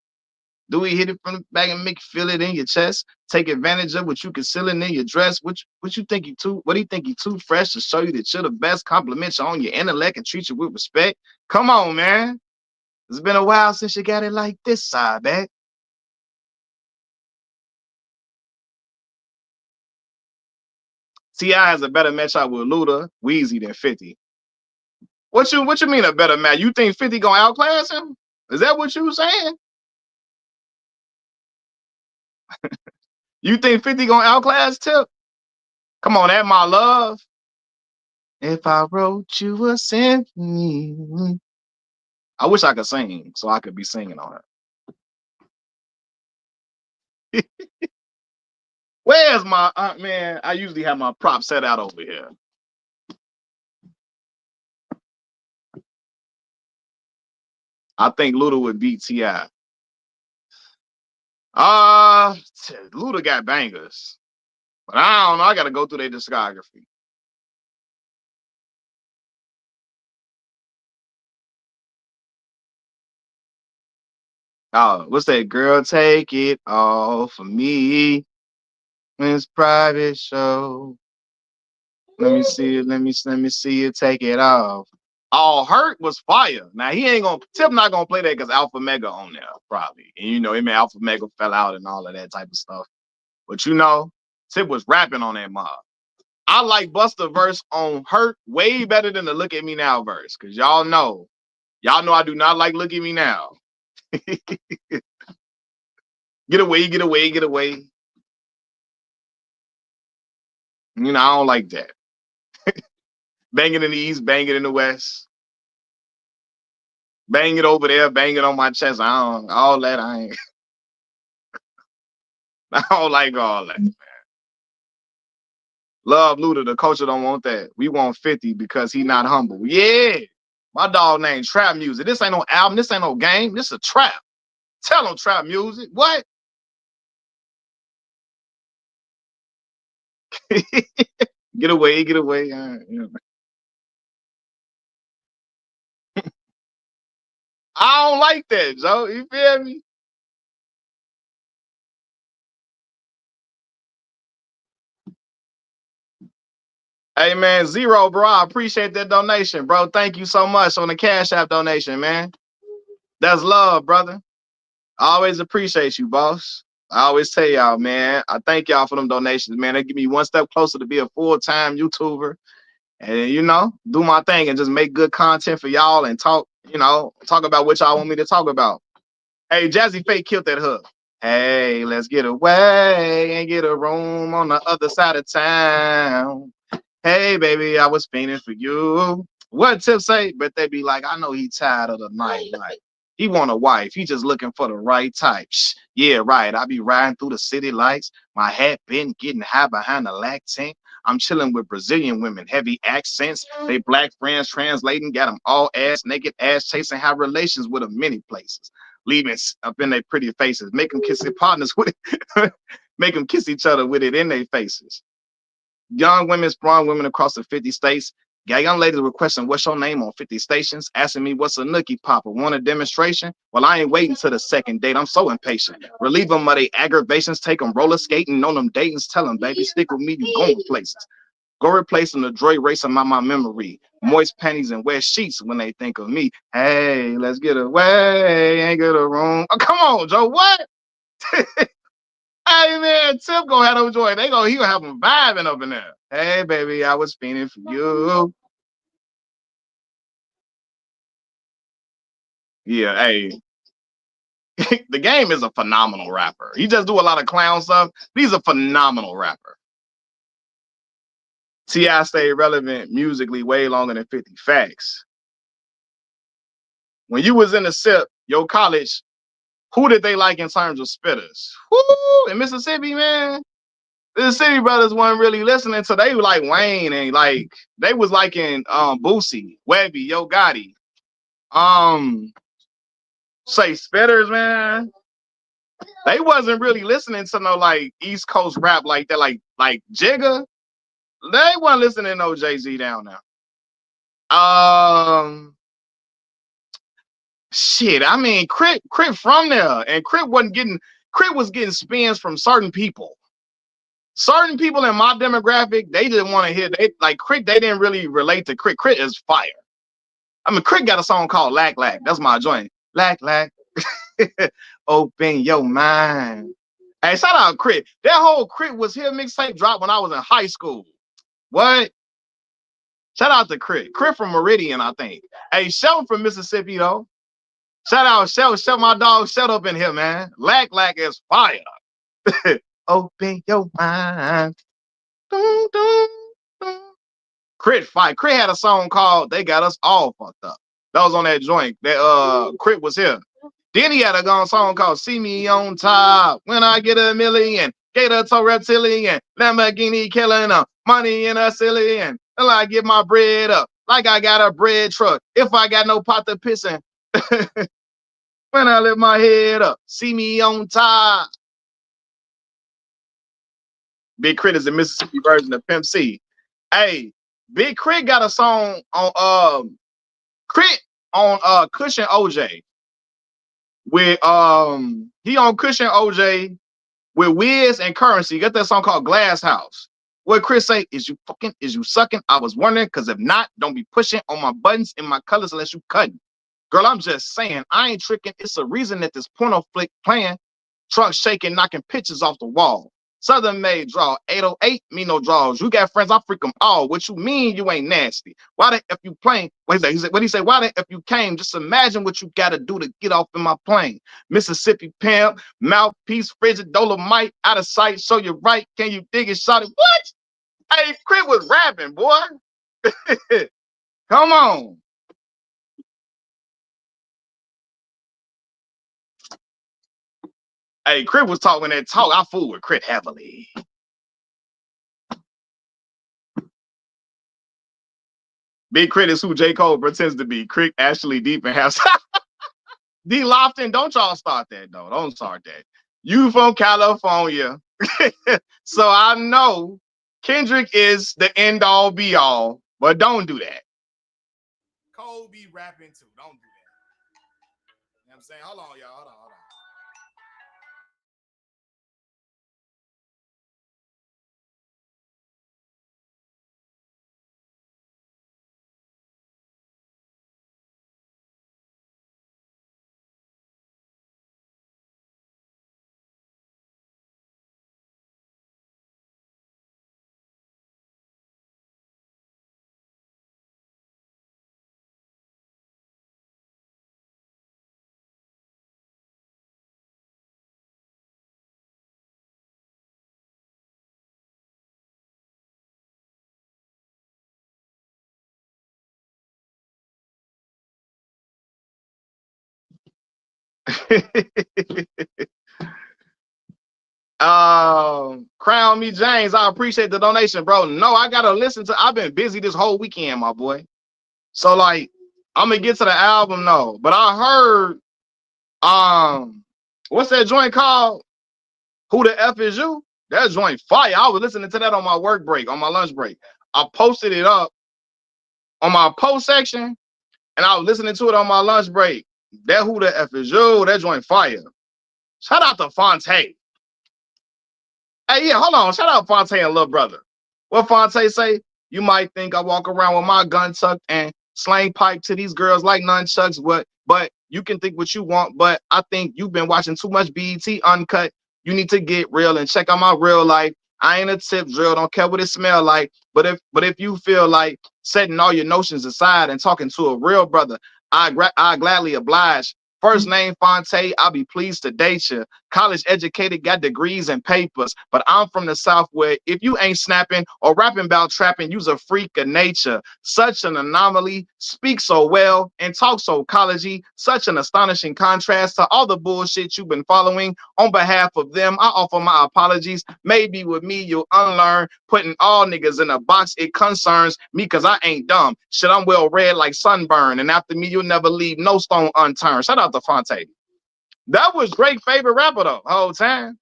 Do we hit it from the back and make you feel it in your chest? Take advantage of what you concealing in your dress? What you think you too? What do you think you too fresh to show you that you're the best? Compliment you on your intellect and treat you with respect. Come on, man. It's been a while since you got it like this side back. T.I. has a better matchup with Luda, Weezy than 50. What you mean a better match? You think 50 gonna outclass him? Is that what you saying? You think 50 gonna outclass Tip? Come on, that my love. If I wrote you a symphony. I wish I could sing so I could be singing on it. Where's my man? I usually have my prop set out over here. I think Luda would beat T.I. Luda got bangers. But I don't know. I gotta go through their discography. Oh, what's that? Girl, take it all for me. It's private show. Let me see you take it off. All Hurt was fire. Now he ain't gonna Tip not gonna play that because Alpha Mega on there, probably. And you know, him and Alpha Mega fell out and all of that type of stuff. But you know, Tip was rapping on that mob. I like Busta verse on Hurt way better than the Look at Me Now verse. Cause y'all know I do not like Look at Me Now. Get away, get away, get away. You know, I don't like that. Bang it in the east, bang it in the west. Bang it over there, bang it on my chest. All that I ain't. I don't like all that. Love Luda, the culture don't want that. We want 50 because he not humble. Yeah. My dog named Trap Music. This ain't no album. This ain't no game. This a trap. Tell him Trap Music. What? Get away, get away. I don't like that, Joe. You feel me? Hey man, Zero, bro. I appreciate that donation, bro. Thank you so much on the Cash App donation, man. That's love, brother. I always appreciate you, boss. I always tell y'all, man. I thank y'all for them donations, man. They give me one step closer to be a full-time YouTuber and do my thing and just make good content for y'all and talk about what y'all want me to talk about. Hey, Jazzy Fake killed that hook. Hey, let's get away and get a room on the other side of town. Hey, baby, I was fiending for you. What Tip say? But they be like, I know he tired of the night. Like, he want a wife. He just looking for the right type. Shh. Yeah, right. I be riding through the city lights. My hat been getting high behind the lactant. I'm chilling with Brazilian women, heavy accents. They black friends translating, got them all ass naked, ass chasing, have relations with them many places. Leaving up in their pretty faces. Make them kiss their partners with it. Make them kiss each other with it in their faces. Young women, strong women across the 50 states. Got young ladies requesting what's your name on 50 stations, asking me what's a nookie popper. Want a demonstration? Well, I ain't waiting till the second date. I'm so impatient. Relieve them of their aggravations, take them roller skating on them datings. Tell them, baby, stick with me, you going places. Go replace them the droid racing my memory. Moist panties and wet sheets when they think of me. Hey, let's get away, ain't get a room. Oh, come on, Joe. What? Hey man, Tip gonna have them joy. He gonna have them vibing up in there. Hey baby, I was fiending for you. Yeah, hey. The game is a phenomenal rapper. He just do a lot of clown stuff. He's a phenomenal rapper. T.I. stayed relevant musically way longer than 50 Facts. When you was in the SIP, your college, who did they like in terms of spitters? Woo! In Mississippi, man. The City Brothers weren't really listening to. They were like Wayne and like they was like in Boosie, Webby, Yo Gotti. Um, say Spitters, man. They wasn't really listening to no like East Coast rap like that, like Jigga. They weren't listening to no Jay-Z down there. Um, shit. I mean, Crit from there, and Crit was getting spins from certain people. Certain people in my demographic, they didn't want to hear. They like Crit. They didn't really relate to Crit. Crit is fire. I mean, Crit got a song called Lack Lack. That's my joint. Lack Lack. Open your mind. Hey, shout out Crit. That whole Crit was here mixtape drop when I was in high school. What? Shout out to Crit. Crit from Meridian, I think. Hey, Shelton from Mississippi, though. Shout out, Shell, my dog, shut up in here, man. Lack Lack is fire. Open your mind. Dun, dun, dun. Crit fight. Crit had a song called They Got Us All Fucked Up. That was on that joint. That Crit was here. Then he had a song called See Me on Top. When I get a million. Gator to reptilian. Lamborghini killing money in a cillian. Till I get my bread up. Like I got a bread truck. If I got no pot to pissing. When I lift my head up. See me on top. Big Crit is the Mississippi version of Pimp C. Hey, Big Crit got a song on Crit on Cushion OJ with he on Cushion OJ with Wiz and Currency. Got that song called Glass House. What Chris say is you fucking, is you sucking? I was wondering, because if not, don't be pushing on my buttons in my colors unless you cutting. Girl, I'm just saying, I ain't tricking. It's a reason that this porno flick playing, trunk shaking, knocking pictures off the wall. Southern made draw 808, me no draws. You got friends, I freak them all. What you mean you ain't nasty? Why the if you playing? What he said, why the if you came? Just imagine what you gotta do to get off in my plane. Mississippi pimp, mouthpiece, frigid dolomite, out of sight, show you right. Can you dig it, shot it? What? Hey, Crit was rapping, boy. Come on. Hey, Crit was talking that talk. I fool with Crit heavily. Big Crit is who J. Cole pretends to be. Crit actually deep and has D. Lofton. Don't y'all start that though. Don't start that. You from California. So I know Kendrick is the end all be all, but don't do that. Cole be rapping too. Don't do that. You know what I'm saying? Hold on, y'all. Hold on. Crown Me James, I appreciate the donation, bro. No, I gotta listen to. I've been busy this whole weekend, my boy. So like, I'm gonna get to the album though. But I heard, what's that joint called? Who the F is you? That joint fire. I was listening to that on my work break, on my lunch break. I posted it up on my post section, and I was listening to it on my lunch break. That Who the F is you? That joint fire. Shout out to Fonte. Hey, yeah, hold on. Shout out Fonte and Little Brother. What Fonte say? You might think I walk around with my gun tucked and slang pipe to these girls like nunchucks. But you can think what you want. But I think you've been watching too much BET Uncut. You need to get real and check out my real life. I ain't a tip drill. Don't care what it smell like. But if you feel like setting all your notions aside and talking to a real brother, I gladly oblige. First name Fonte, I'll be pleased to date you. College educated, got degrees and papers, but I'm from the South where if you ain't snapping or rapping about trapping, you's a freak of nature. Such an anomaly, speak so well and talk so collegey. Such an astonishing contrast to all the bullshit you've been following. On behalf of them, I offer my apologies. Maybe with me, you'll unlearn putting all niggas in a box. It concerns me because I ain't dumb. Shit, I'm well read like sunburn, and after me, you'll never leave no stone unturned. Shout out to Fonte. That was Drake's favorite rapper though, whole time.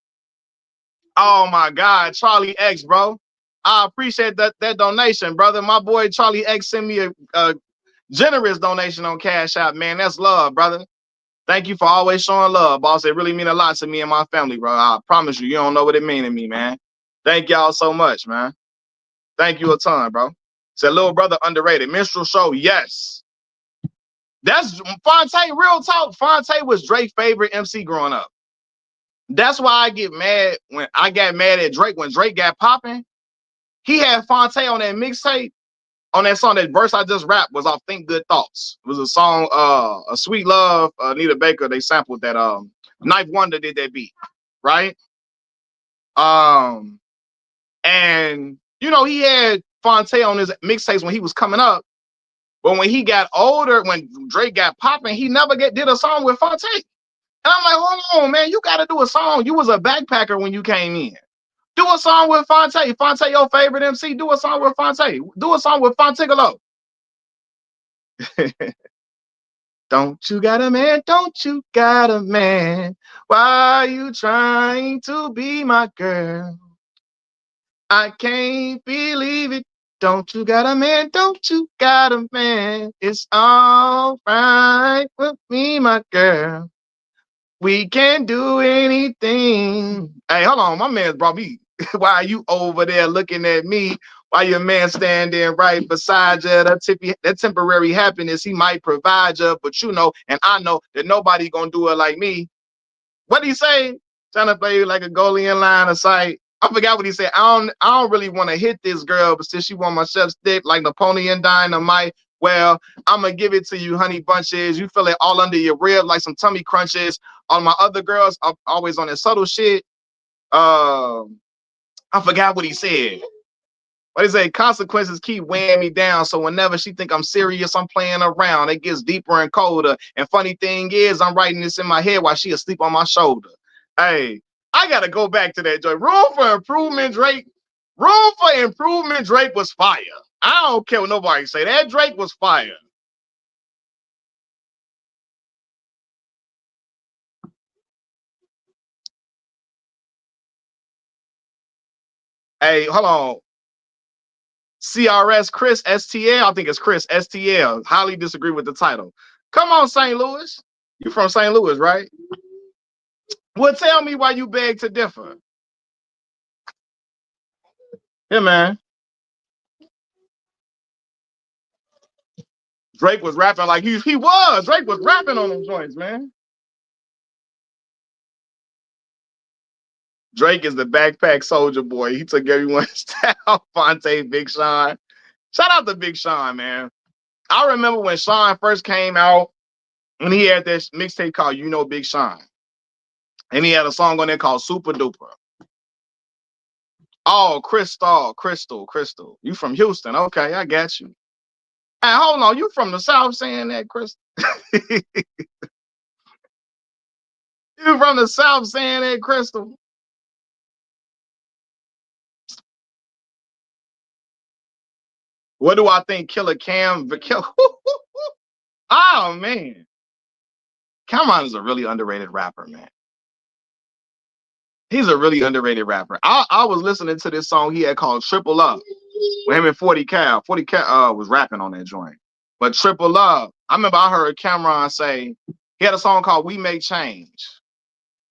Oh my God, Charlie X, bro. I appreciate that donation, brother. My boy Charlie X sent me a generous donation on Cash App, man. That's love, brother. Thank you for always showing love, boss. It really mean a lot to me and my family, bro. I promise you, you don't know what it mean to me, man. Thank y'all so much, man. Thank you a ton, bro. Said little brother underrated. Minstrel show, yes. That's Fonte, real talk. Fonte was Drake's favorite MC growing up. That's why I get mad when I got mad at Drake when Drake got popping. He had Fonte on that mixtape. On that song, that verse I just rapped was off Think Good Thoughts. It was a song, A Sweet Love, Anita Baker. They sampled that. Knife Wonder did that beat, right? Um, and he had Fonte on his mixtapes when he was coming up. But when he got older, when Drake got popping, he never did a song with Fonte. And I'm like, hold on, man, you got to do a song. You was a backpacker when you came in. Do a song with Fonte. Fonte, your favorite MC. Do a song with Fonte. Do a song with Fontigolo. Don't you got a man? Don't you got a man? Why are you trying to be my girl? I can't believe it. Don't you got a man? Don't you got a man? It's all right with me, my girl. We can do anything. Hey, hold on. My man's brought me. Why are you over there looking at me? Why your man standing right beside you? That temporary happiness he might provide you, but and I know that nobody gonna do it like me. What did he say? Trying to play like a goalie in line of sight. I forgot what he said. I don't really want to hit this girl, but since she want my chef stick like Napoleon Dynamite, well, I'm gonna give it to you, honey bunches. You feel it all under your rib like some tummy crunches. On my other girls, I'm always on that subtle shit. I forgot what he said. What he say? Consequences keep weighing me down. So whenever she think I'm serious, I'm playing around. It gets deeper and colder. And funny thing is, I'm writing this in my head while she asleep on my shoulder. Hey, I gotta go back to that joint. Room for improvement, Drake. Room for improvement, Drake was fire. I don't care what nobody say. That Drake was fire. Hey, hold on. CRS Chris STL. I think it's Chris STL. Highly disagree with the title. Come on, St. Louis. You from St. Louis, right? Well, tell me why you beg to differ. Yeah, man. Drake was rapping like he was. Drake was rapping on them joints, man. Drake is the backpack soldier boy. He took everyone's style. Fonte, Big Sean. Shout out to Big Sean, man. I remember when Sean first came out, when he had this mixtape called Big Sean. And he had a song on there called Super Duper. Oh, Crystal. You from Houston. Okay, I got you. Hey, hold on. You from the South saying that, Crystal? You from the South saying that, Crystal? What do I think Killer Cam? Oh man, Cameron is a really underrated rapper, man. He's a really underrated rapper. I was listening to this song he had called Triple Love with him and 40 Cal. 40 Cal was rapping on that joint. But Triple Love, I remember I heard Cameron say he had a song called We Make Change.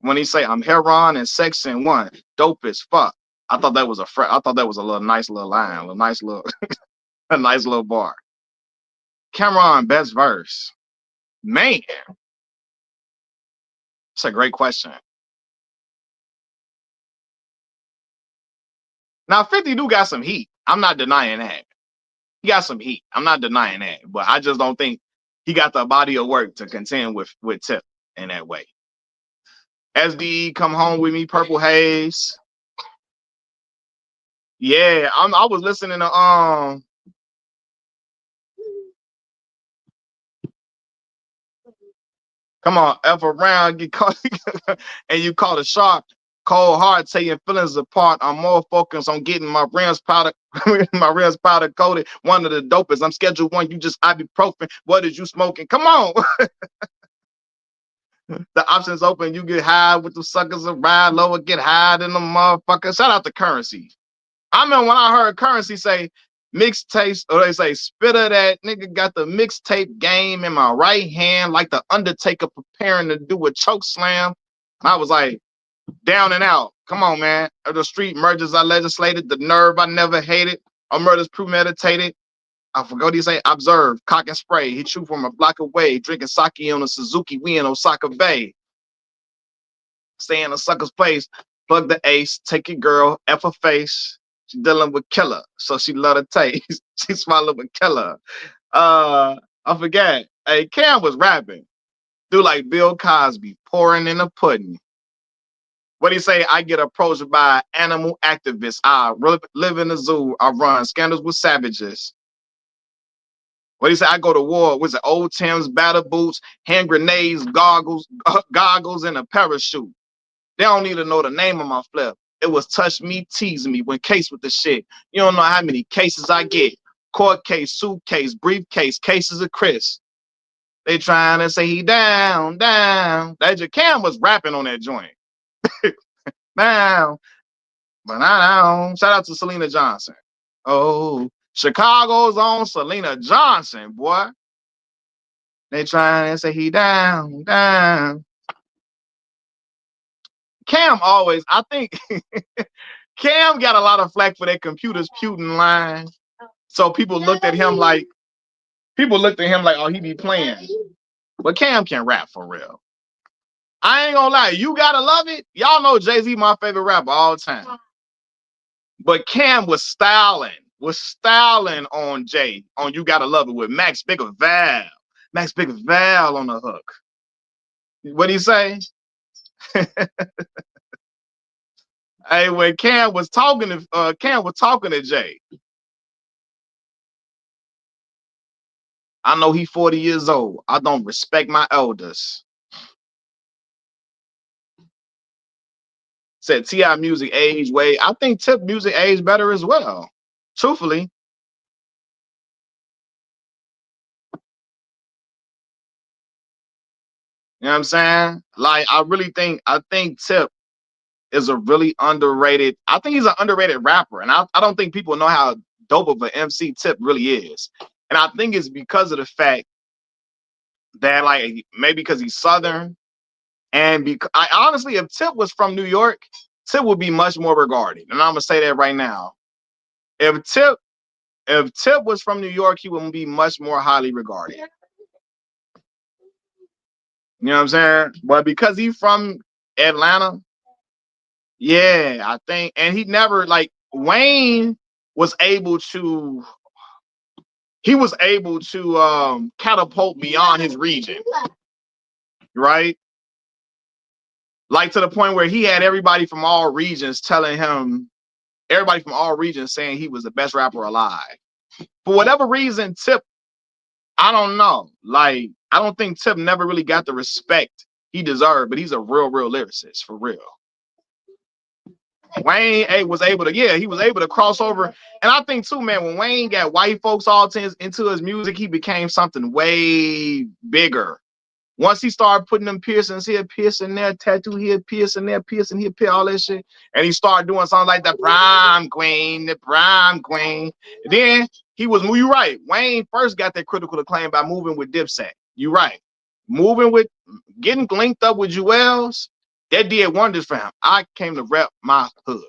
When he say I'm heroin and sex in one, dope as fuck. I thought that was I thought that was a little nice little line, a nice little a nice little bar. Cameron, best verse. Man, it's a great question. Now 50 do got some heat. I'm not denying that. He got some heat. I'm not denying that. But I just don't think he got the body of work to contend with Tip in that way. SDE, Come Home With Me, Purple Haze. Yeah, I was listening to come on, F around, get caught and you caught a shark. Cold hard, tear your feelings apart. I'm more focused on getting my rims powder, my rims powder coated. One of the dopest. I'm scheduled one. You just ibuprofen. What is you smoking? Come on. The options open. You get high with the suckers and ride lower, get high than the motherfucker. Shout out to Currency. I remember when I heard Currency say mixtapes, or they say spitter that nigga got the mixtape game in my right hand, like the Undertaker preparing to do a choke slam. I was like, down and out. Come on, man. The street mergers I legislated, the nerve I never hated, a murders premeditated. I forgot what he say. Observe, cock and spray. He chew from a block away, drinking sake on a Suzuki. We in Osaka Bay. Stay in a sucker's place. Plug the ace. Take your girl. F her face. She dealing with killer, so she love the taste. She swallowed with killer. I forget. Hey, Cam was rapping. Do like Bill Cosby, pouring in the pudding. What do you say? I get approached by animal activists. I live in the zoo. I run scandals with savages. What do you say? I go to war. Was it old Tim's, battle boots, hand grenades, goggles, and a parachute? They don't need to know the name of my flip. It was touch me, tease me when case with the shit. You don't know how many cases I get. Court case, suitcase, briefcase, cases of Chris. They trying to say he down, down. That Cam was rapping on that joint. Down, but not down. Shout out to Selena Johnson. Oh, Chicago's own Selena Johnson, boy. They trying to say he down, down. Cam always, I think Cam got a lot of flack for that computers Putin line. So people looked at him like, oh, he be playing. But Cam can rap for real. I ain't gonna lie, you gotta love it. Y'all know Jay-Z my favorite rapper all the time. But Cam was styling on Jay, on You Gotta Love It with Max Bigger Val. Max Bigger Val on the hook. What'd he say? Hey, when Cam was talking to Jay. I know he 40 years old. I don't respect my elders. Said T.I. music age way. I think Tip music age better as well. Truthfully. You know what I'm saying? Like, I think Tip is a really underrated. I think he's an underrated rapper. And I don't think people know how dope of an MC Tip really is. And I think it's because of the fact that, like, maybe because he's Southern. And because I honestly, if Tip was from New York, Tip would be much more regarded. And I'm gonna say that right now. If Tip was from New York, he would be much more highly regarded. You know what I'm saying? But because he's from Atlanta, yeah, I think, and he never like Wayne was able to catapult beyond his region, right? Like to the point where he had everybody from all regions saying he was the best rapper alive. For whatever reason, Tip, I don't know. Like, I don't think Tip never really got the respect he deserved, but he's a real lyricist for real. Wayne was able to, he was able to cross over. And I think too, man, when Wayne got white folks all into his music, he became something way bigger. Once he started putting them piercings here, piercing there, tattoo here, piercing there, piercing here, all that shit, and he started doing something like the Prime Queen, the Prime Queen. And then you right. Wayne first got that critical acclaim by moving with Dipset. You right. Getting linked up with Jewels, that did wonders for him. I came to rep my hood.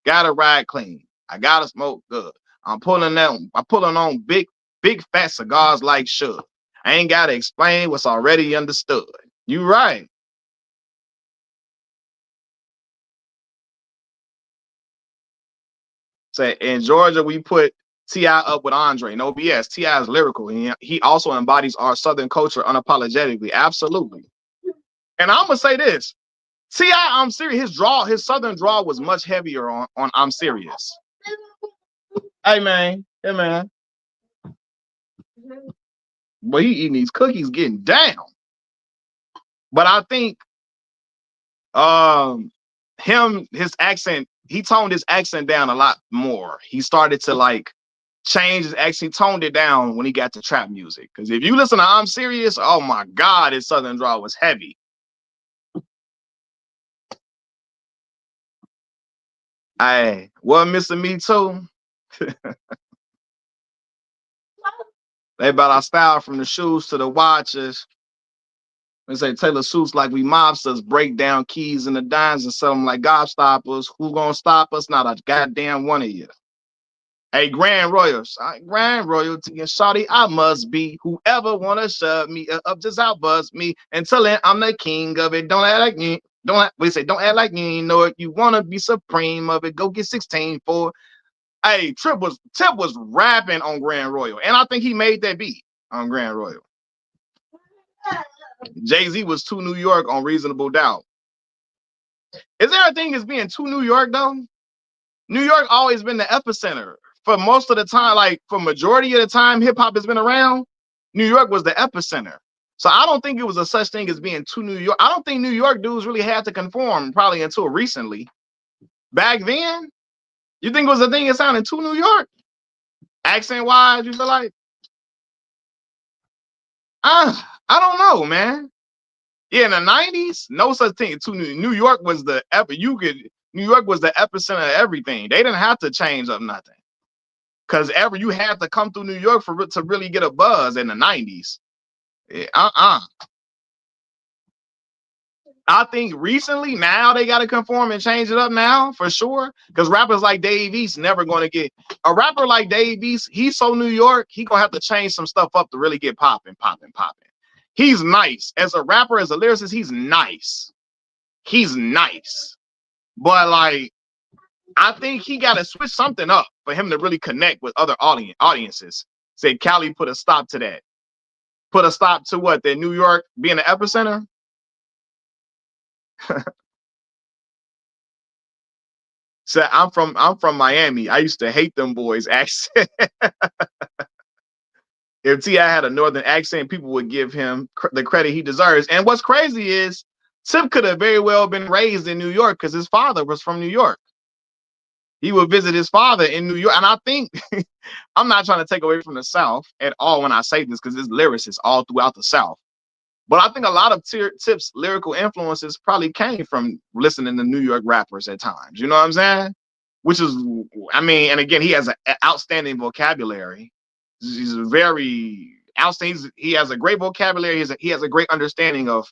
Gotta ride clean. I gotta smoke good. I'm pulling on big fat cigars like Suge. I ain't gotta explain what's already understood. You right. Say in Georgia, we put T.I. up with Andre. No BS. T.I. is lyrical. He also embodies our Southern culture unapologetically. Absolutely. And I'm gonna say this. T.I., I'm serious. His Southern draw was much heavier on I'm serious. Hey man. Boy, he eating these cookies, getting down. But I think his accent, he toned his accent down a lot more. He started to like change his accent, toned it down when he got to trap music. Because if you listen to I'm Serious, oh my God, his Southern draw was heavy. Hey, what missing me too? They about our style from the shoes to the watches. They say Taylor suits like we mobsters, break down keys and the dimes and sell them like gobstoppers. Who gonna stop us? Not a goddamn one of you. Hey, Grand Royals, Grand Royalty and Shawty, I must be. Whoever wanna shove me up, just outbuzz me until then I'm the king of it. Don't act like you. Don't act like you ain't know it. You wanna be supreme of it? Go get 16 for it. Hey, Tip was rapping on Grand Royal, and I think he made that beat on Grand Royal. Jay-Z was too New York on Reasonable Doubt. Is there a thing as being too New York though? New York always been the epicenter for most of the time. Like for majority of the time, hip hop has been around. New York was the epicenter. So I don't think it was a such thing as being too New York. I don't think New York dudes really had to conform probably until recently. Back then, you think it was a thing that sounded too New York? Accent wise, you feel like? I don't know, man. Yeah, in the 90s, no such thing. New York was the New York was the epicenter of everything. They didn't have to change up nothing. Cause you had to come through New York to really get a buzz in the 90s. Yeah, I think recently now they got to conform and change it up now for sure. Because rappers like Dave East never going to get a rapper like Dave East. He's so New York, he gonna have to change some stuff up to really get popping. He's nice as a rapper, as a lyricist. He's nice. But like, I think he got to switch something up for him to really connect with other audiences. Say Cali put a stop to that. Put a stop to what? That New York being the epicenter. So I'm from Miami. I used to hate them boys' accent. If T.I. had a northern accent, people would give him the credit he deserves. And what's crazy is Tip could have very well been raised in New York because his father was from New York. He would visit his father in New York. And I think I'm not trying to take away from the South at all when I say this, because there's lyricists all throughout the South. But I think a lot of Tip's lyrical influences probably came from listening to New York rappers at times. You know what I'm saying? Which is, I mean, and again, he has an outstanding vocabulary. He's very outstanding. He has a great vocabulary. He has a great understanding of,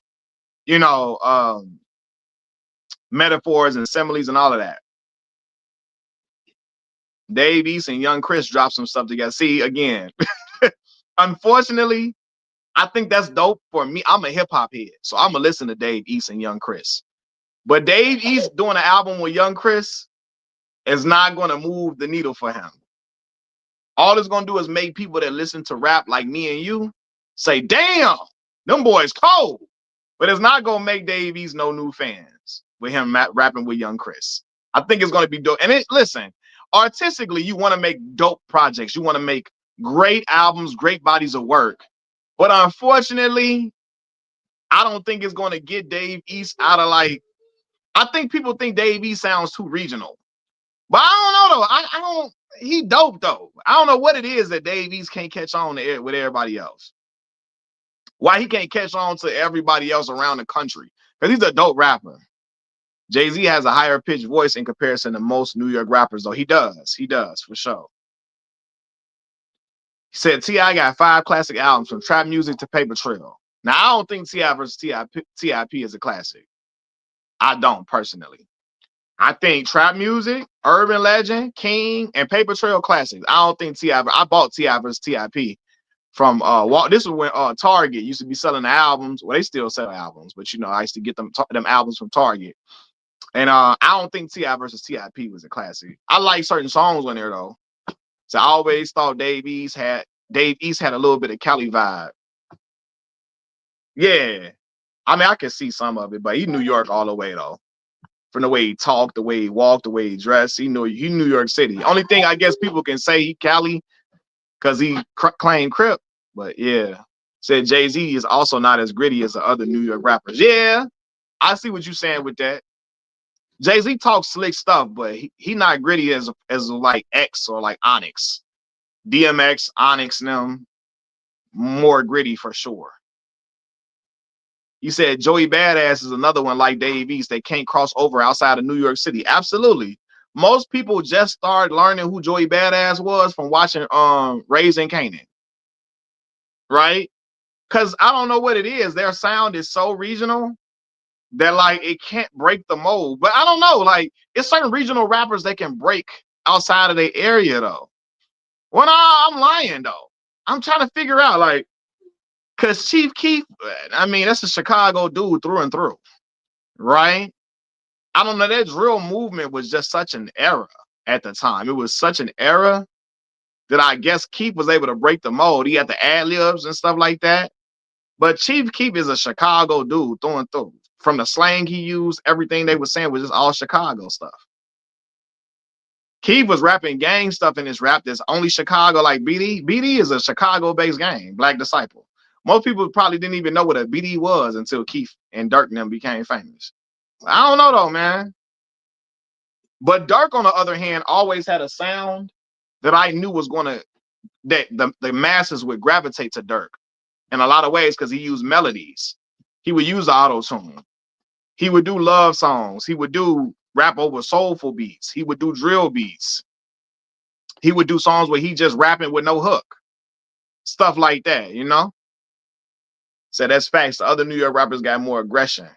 metaphors and similes and all of that. Dave East and Young Chris dropped some stuff together. See, again, unfortunately, I think that's dope for me. I'm a hip hop head, so I'm gonna listen to Dave East and Young Chris. But Dave East doing an album with Young Chris is not gonna move the needle for him. All it's gonna do is make people that listen to rap like me and you say, "Damn, them boys cold." But it's not gonna make Dave East no new fans with him rapping with Young Chris. I think it's gonna be dope. And listen, artistically, you want to make dope projects. You want to make great albums, great bodies of work. But unfortunately, I don't think it's going to get Dave East out of like. I think people think Dave East sounds too regional, but I don't know though. I don't. He dope though. I don't know what it is that Dave East can't catch on to with everybody else. Why he can't catch on to everybody else around the country? Because he's a dope rapper. Jay-Z has a higher pitched voice in comparison to most New York rappers, though. He does. He does, for sure. He said T.I. got 5 classic albums from trap music to Paper Trail. Now, I don't think T.I. versus T.I.P. is a classic. I don't, personally. I think trap music, Urban Legend, King, and Paper Trail classics. I don't think T.I. I bought T.I. versus T.I.P. from this was when Target used to be selling the albums. Well, they still sell albums, but you know, I used to get them albums from Target. And I don't think T.I. versus T.I.P. was a classic. I like certain songs on there though. So I always thought Dave East had a little bit of Cali vibe. Yeah. I mean, I can see some of it, but he New York all the way though. From the way he talked, the way he walked, the way he dressed, he New York City. Only thing I guess people can say he Cali because he claimed Crip. But yeah, said Jay-Z is also not as gritty as the other New York rappers. Yeah, I see what you're saying with that. Jay-Z talks slick stuff, but he not gritty as like X or like Onyx. DMX, Onyx, and them more gritty for sure. You said Joey Badass is another one like Dave East. They can't cross over outside of New York City. Absolutely. Most people just started learning who Joey Badass was from watching Raising Kanan. Right? Because I don't know what it is. Their sound is so regional that like it can't break the mold. But I don't know. Like it's certain regional rappers that can break outside of their area though. Well, no, I'm lying though. I'm trying to figure out like, cause Chief Keef, I mean, that's a Chicago dude through and through, right? I don't know. That drill movement was just such an era at the time. It was such an era that I guess Keef was able to break the mold. He had the ad libs and stuff like that. But Chief Keef is a Chicago dude through and through. From the slang he used, everything they were saying was just all Chicago stuff. Keith was rapping gang stuff in his rap that's only Chicago, like BD. BD is a Chicago-based gang, Black Disciple. Most people probably didn't even know what a BD was until Keith and Dirk and them became famous. I don't know though, man. But Dirk, on the other hand, always had a sound that I knew was that the masses would gravitate to Dirk in a lot of ways because he used melodies. He would use auto-tune. He would do love songs. He would do rap over soulful beats. He would do drill beats. He would do songs where he just rapping with no hook. Stuff like that, you know? So that's facts. The other New York rappers got more aggression.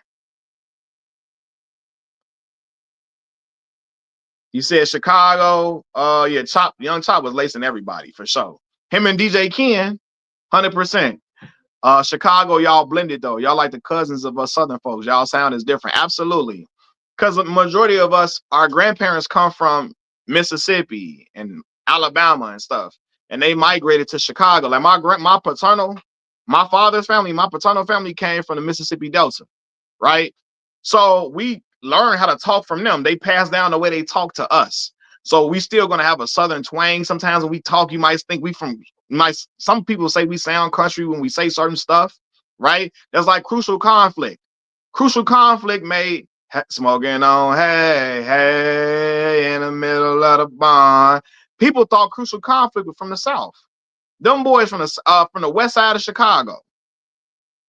You said Chicago, yeah, Young Chop was lacing everybody for sure. Him and DJ Ken, 100%. Chicago, y'all blended though. Y'all like the cousins of us Southern folks. Y'all sound is different. Absolutely. Because the majority of us, our grandparents come from Mississippi and Alabama and stuff. And they migrated to Chicago. Like my father's family, my paternal family came from the Mississippi Delta, right? So we learn how to talk from them. They pass down the way they talk to us. So we still gonna have a Southern twang. Sometimes when we talk, you might think some people say we sound country when we say certain stuff, right? That's like Crucial Conflict. Crucial Conflict made smoking on hey in the middle of the bond. People thought Crucial Conflict was from the South. Them boys from the west side of Chicago.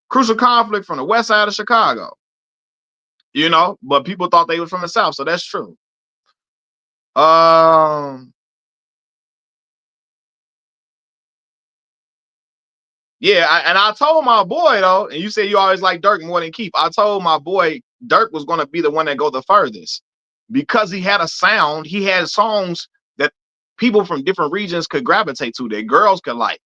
Crucial Conflict from the west side of Chicago. You know, but people thought they were from the South, so that's true. Yeah, and I told my boy though, and you say you always like Dirk more than Keith. I told my boy Dirk was gonna be the one that go the furthest because he had a sound. He had songs that people from different regions could gravitate to, that girls could like.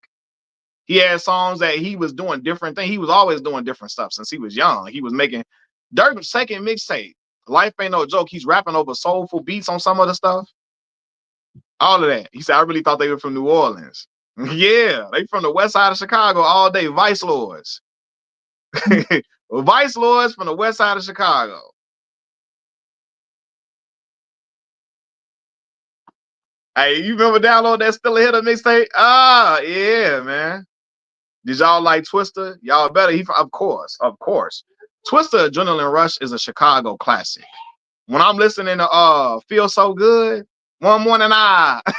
He had songs that he was doing different things. He was always doing different stuff since he was young. He was making Dirk's second mixtape. Life Ain't No Joke. He's rapping over soulful beats on some of the stuff. All of that. He said, I really thought they were from New Orleans. Yeah, they from the west side of Chicago all day. Vice Lords. Vice Lords from the west side of Chicago. Hey, you remember download that Still a Hitter mixtape? Ah, yeah, man. Did y'all like Twister? Y'all better. Of course, of course. Twister Adrenaline Rush is a Chicago classic. When I'm listening to Feel So Good, one morning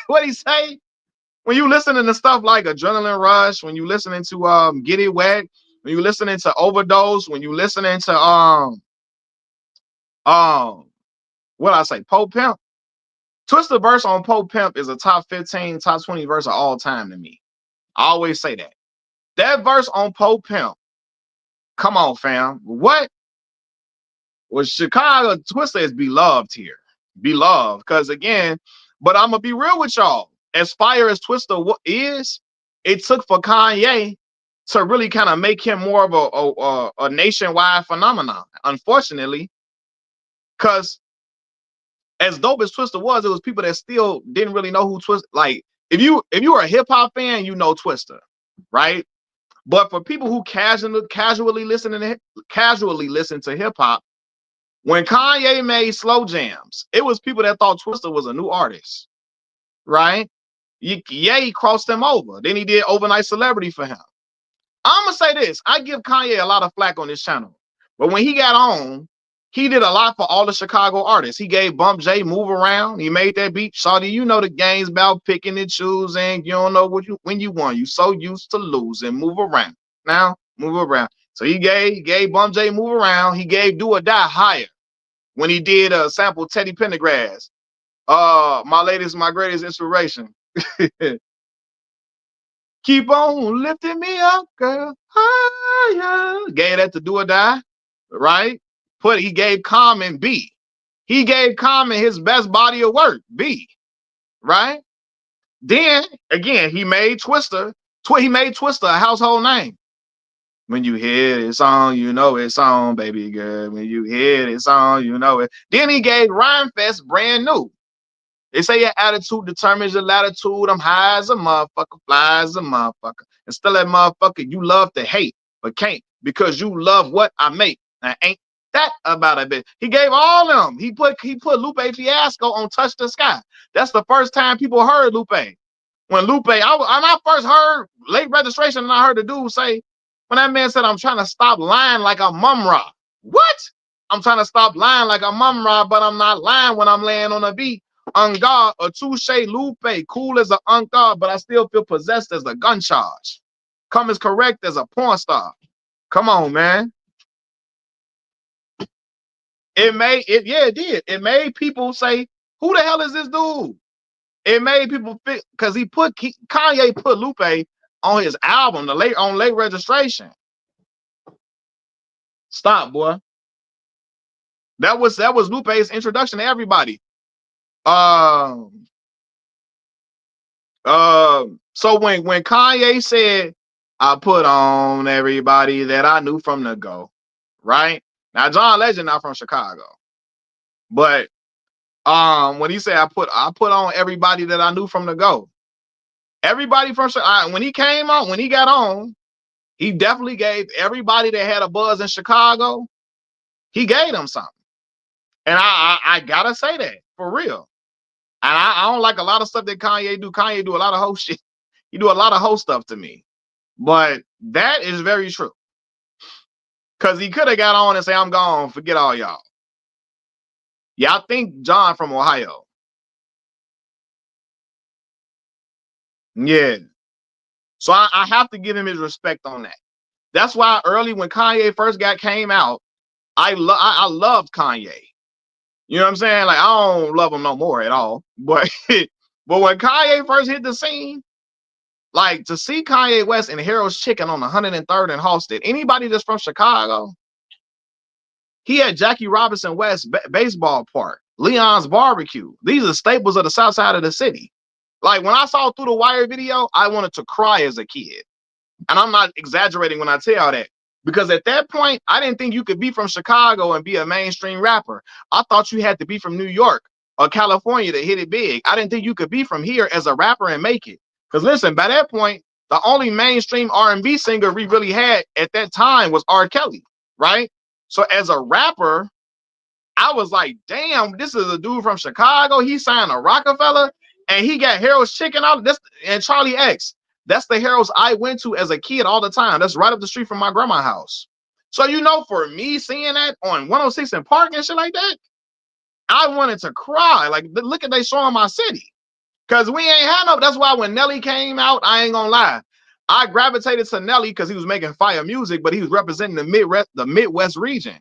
what he say? When you listening to stuff like Adrenaline Rush, when you listening to Get It Wet, when you listening to Overdose, when you listening to um what I say, Pope Pimp. Twister verse on Pope Pimp is a top 15, top 20 verse of all time to me. I always say that. That verse on Pope Pimp, come on, fam. What was Chicago? Twister is beloved here. Beloved. Because again, but I'm gonna be real with y'all. As fire as Twister is, it took for Kanye to really kind of make him more of a nationwide phenomenon. Unfortunately, because as dope as Twister was, it was people that still didn't really know who Twister. Like if you were a hip hop fan, you know Twister, right? But for people who casually listen to hip hop, when Kanye made Slow Jams, it was people that thought Twister was a new artist, right? He crossed him over. Then he did Overnight Celebrity for him. I'm gonna say this: I give Kanye a lot of flack on this channel, but when he got on, he did a lot for all the Chicago artists. He gave Bump J Move Around. He made that beat. Shawty, you know the game's about picking and choosing. You don't know when you won. You so used to losing. Move around. Now, move around. So he gave Bump J Move Around. He gave Do or Die Higher when he did sample Teddy Pendergrass. My greatest inspiration. Keep on lifting me up, girl. Higher. Gave that to Do or Die, right? He gave Common B. He gave Common his best body of work, B, right? Then again, he made Twister. He made Twister a household name. When you hear this song, you know it's on, baby girl. When you hear this song, you know it. Then he gave Rhyme Fest Brand New. They say your attitude determines your latitude. I'm high as a motherfucker, fly as a motherfucker. And still that motherfucker you love to hate, but can't because you love what I make. Now ain't that about a bit? He gave all them. He put Lupe Fiasco on Touch the Sky. That's the first time people heard Lupe. When Lupe, when I first heard Late Registration, and I heard the dude say, when that man said, I'm trying to stop lying like I'm Mum Ra. What? I'm trying to stop lying like I'm Mum Ra, but I'm not lying when I'm laying on a beat. On God, a touche Lupe, cool as a God, but I still feel possessed as a gun charge. Come as correct as a porn star. Come on, man. It did. It made people say, who the hell is this dude? It made people fit because Kanye put Lupe on his album, on Late Registration. Stop, boy. That was Lupe's introduction to everybody. So when Kanye said, I put on everybody that I knew from the go, right? Now John Legend not from Chicago. But when he said I put on everybody that I knew from the go. Everybody from Chicago, when he got on, he definitely gave everybody that had a buzz in Chicago, he gave them something. And I gotta say that for real. And I don't like a lot of stuff that Kanye do. Kanye do a lot of whole shit. He do a lot of whole stuff to me. But that is very true. Because he could have got on and say, I'm gone, forget all y'all. Yeah, I think John from Ohio. Yeah. So I have to give him his respect on that. That's why early when Kanye first came out, I loved Kanye. You know what I'm saying? Like, I don't love him no more at all. But but when Kanye first hit the scene, like to see Kanye West and Harold's Chicken on 103rd and Halsted, anybody that's from Chicago, he had Jackie Robinson West baseball park, Leon's barbecue. These are staples of the south side of the city. Like when I saw Through the Wire video, I wanted to cry as a kid. And I'm not exaggerating when I tell that. Because at that point, I didn't think you could be from Chicago and be a mainstream rapper. I thought you had to be from New York or California to hit it big. I didn't think you could be from here as a rapper and make it. Because listen, by that point, the only mainstream R&B singer we really had at that time was R. Kelly, right? So as a rapper, I was like, damn, this is a dude from Chicago. He signed a Rockefeller and he got Harold's Chicken out of this and Charlie X. That's the Harold's I went to as a kid all the time. That's right up the street from my grandma's house. So, you know, for me seeing that on 106 and Park and shit like that, I wanted to cry. Like, look at they showing my city. Because we ain't had no, that's why when Nelly came out, I ain't gonna lie. I gravitated to Nelly because he was making fire music, but he was representing the Midwest region.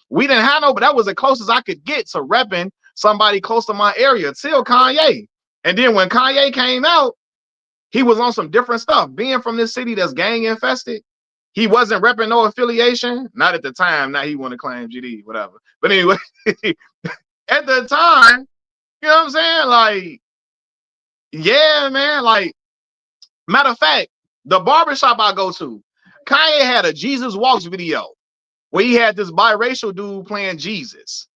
We didn't have no, but that was the closest I could get to repping somebody close to my area till Kanye. And then when Kanye came out, he was on some different stuff. Being from this city that's gang infested, he wasn't repping no affiliation. Not at the time. Now he want to claim GD, whatever. But anyway, at the time, you know what I'm saying? Like, yeah, man. Like, matter of fact, the barbershop I go to, Kanye had a Jesus Walks video where he had this biracial dude playing Jesus.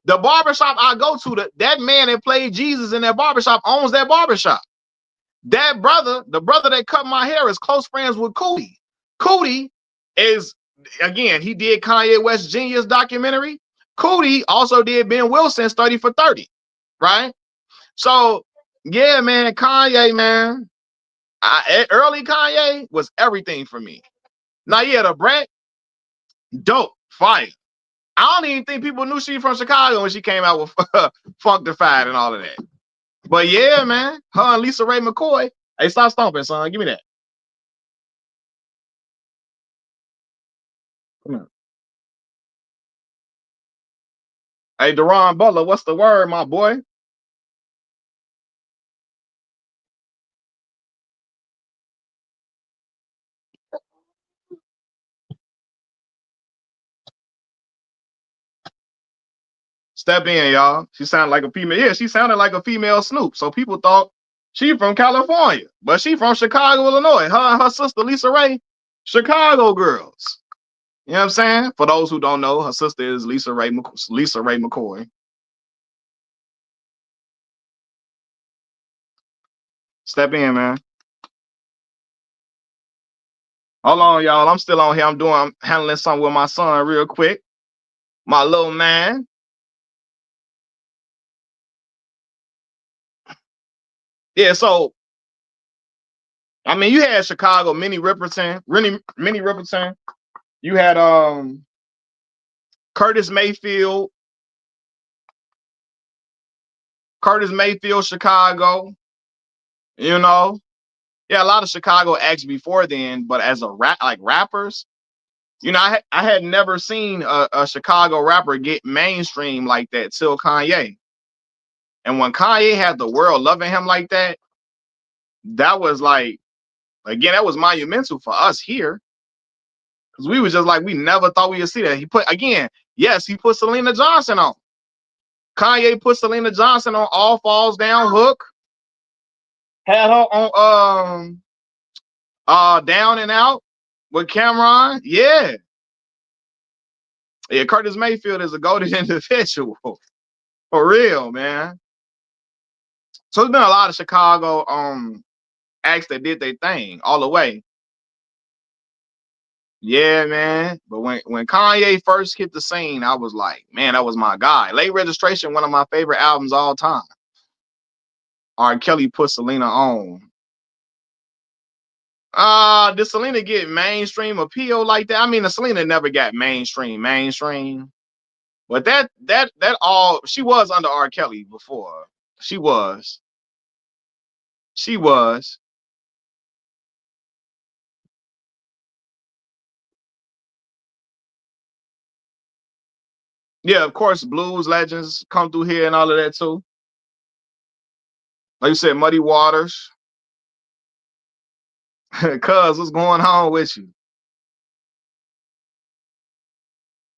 The barbershop I go to, that man that played Jesus in that barbershop owns that barbershop. That brother, the brother that cut my hair, is close friends with Cootie. Cootie is, again, he did Kanye West Genius documentary. Cootie also did Ben Wilson's 30 for 30, right? So, yeah, man, Kanye, man. Early Kanye was everything for me. Now, yeah, the Brett, dope, fire. I don't even think people knew she from Chicago when she came out with Funkified and all of that. But yeah, man, her and Lisa Ray McCoy. Hey, stop stomping, son. Give me that. Come on. Hey, Deron Butler, what's the word, my boy? Step in, y'all. She sounded like a female. Yeah, she sounded like a female Snoop. So people thought she from California, but she from Chicago, Illinois. Her and her sister Lisa Ray, Chicago girls. You know what I'm saying? For those who don't know, her sister is Lisa Ray McCoy. Step in, man. Hold on, y'all. I'm still on here. I'm handling something with my son real quick. My little man. Yeah, so I mean, you had Chicago, Minnie Riperton, Minnie Riperton. You had Curtis Mayfield, Chicago. You know, yeah, a lot of Chicago acts before then, but as a rappers, you know, I had never seen a Chicago rapper get mainstream like that till Kanye. And when Kanye had the world loving him like that, that was like, again, that was monumental for us here. Because we was just like, we never thought we would see that. He put, again, yes, he put Selena Johnson on. Kanye put Selena Johnson on All Falls Down Hook. Had her on Down and Out with Cameron. Yeah. Yeah, Curtis Mayfield is a golden individual. For real, man. So there's been a lot of Chicago acts that did their thing all the way. Yeah, man. But when Kanye first hit the scene, I was like, man, that was my guy. Late Registration, one of my favorite albums all time. R. Kelly put Selena on. Did Selena get mainstream appeal like that? I mean, the Selena never got mainstream. But that all, she was under R. Kelly before. She was. She was. Yeah, of course, blues legends come through here and all of that too. Like you said, Muddy Waters. Cuz, what's going on with you?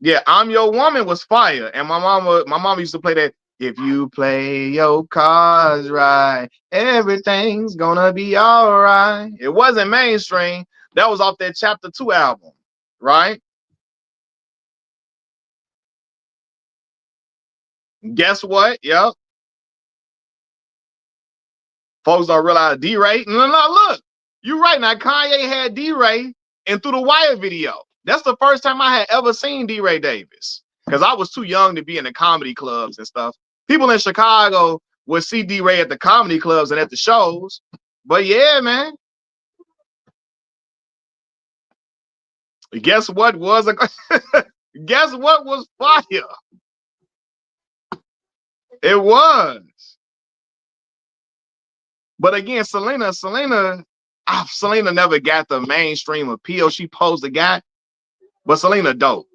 Yeah, I'm Your Woman was fire. And my mama used to play that. If you play your cards right, everything's gonna be all right. It wasn't mainstream. That was off that Chapter 2 album, right? Guess what? Yep. Folks don't realize D-Ray. No, look. You're right. Now, Kanye had D-Ray in Through the Wire video. That's the first time I had ever seen D-Ray Davis. Because I was too young to be in the comedy clubs and stuff. People in Chicago would see D-Ray at the comedy clubs and at the shows. But yeah, man. Guess what was a guess what was fire? It was. But again, Selena never got the mainstream appeal she supposed to got. But Selena dope.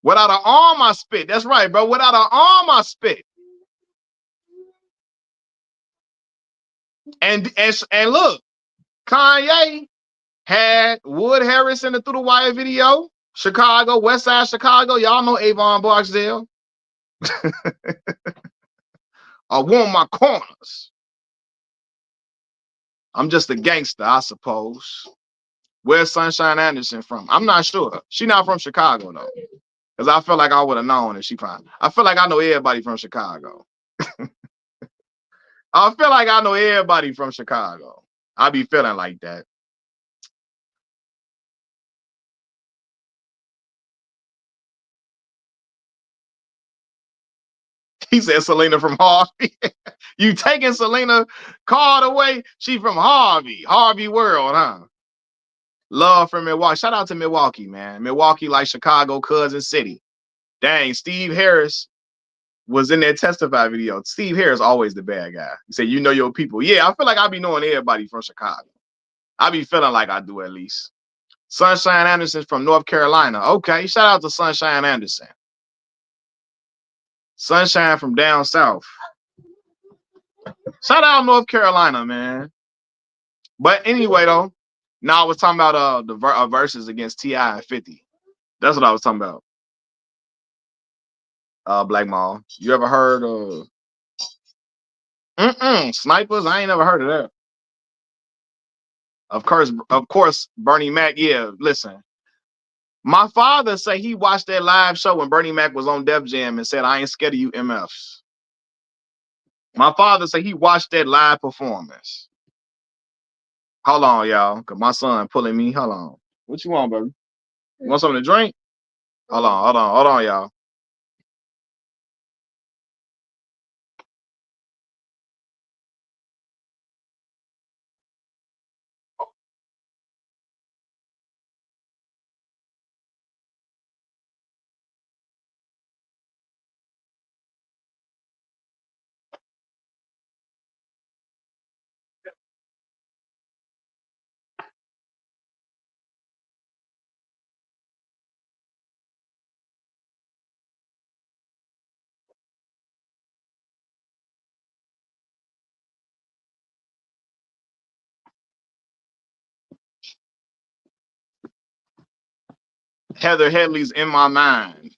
Without an arm, I spit. That's right, bro. Without an arm, I spit. And look, Kanye had Wood Harris in the Through the Wire video. Chicago, West Side Chicago. Y'all know Avon Barksdale. I want my corners. I'm just a gangster, I suppose. Where's Sunshine Anderson from? I'm not sure. She not from Chicago though, because I feel like I would have known if she found. I feel like I know everybody from Chicago. I feel like I know everybody from Chicago. I be feeling like that. He said Selena from Harvey. You taking Selena card away? She from Harvey. Harvey World, huh? Love from Milwaukee. Shout out to Milwaukee, man. Milwaukee like Chicago, cousin city. Dang, Steve Harris was in that testify video. Steve Harris always the bad guy. He said, you know your people. Yeah, I feel like I be knowing everybody from Chicago. I be feeling like I do at least. Sunshine Anderson from North Carolina. Okay, shout out to Sunshine Anderson. Sunshine from down south. Shout out North Carolina, man. But anyway, though, now I was talking about the verses against T.I. and 50. That's what I was talking about. Black Mall. You ever heard of Snipers? I ain't never heard of that. Of course, Bernie Mac. Yeah, listen. My father say he watched that live show when Bernie Mac was on Def Jam and said, I ain't scared of you MFs. My father say he watched that live performance. Hold on, y'all, because my son pulling me. Hold on. What you want, baby? You want something to drink? Hold on, y'all. Heather Headley's in my mind.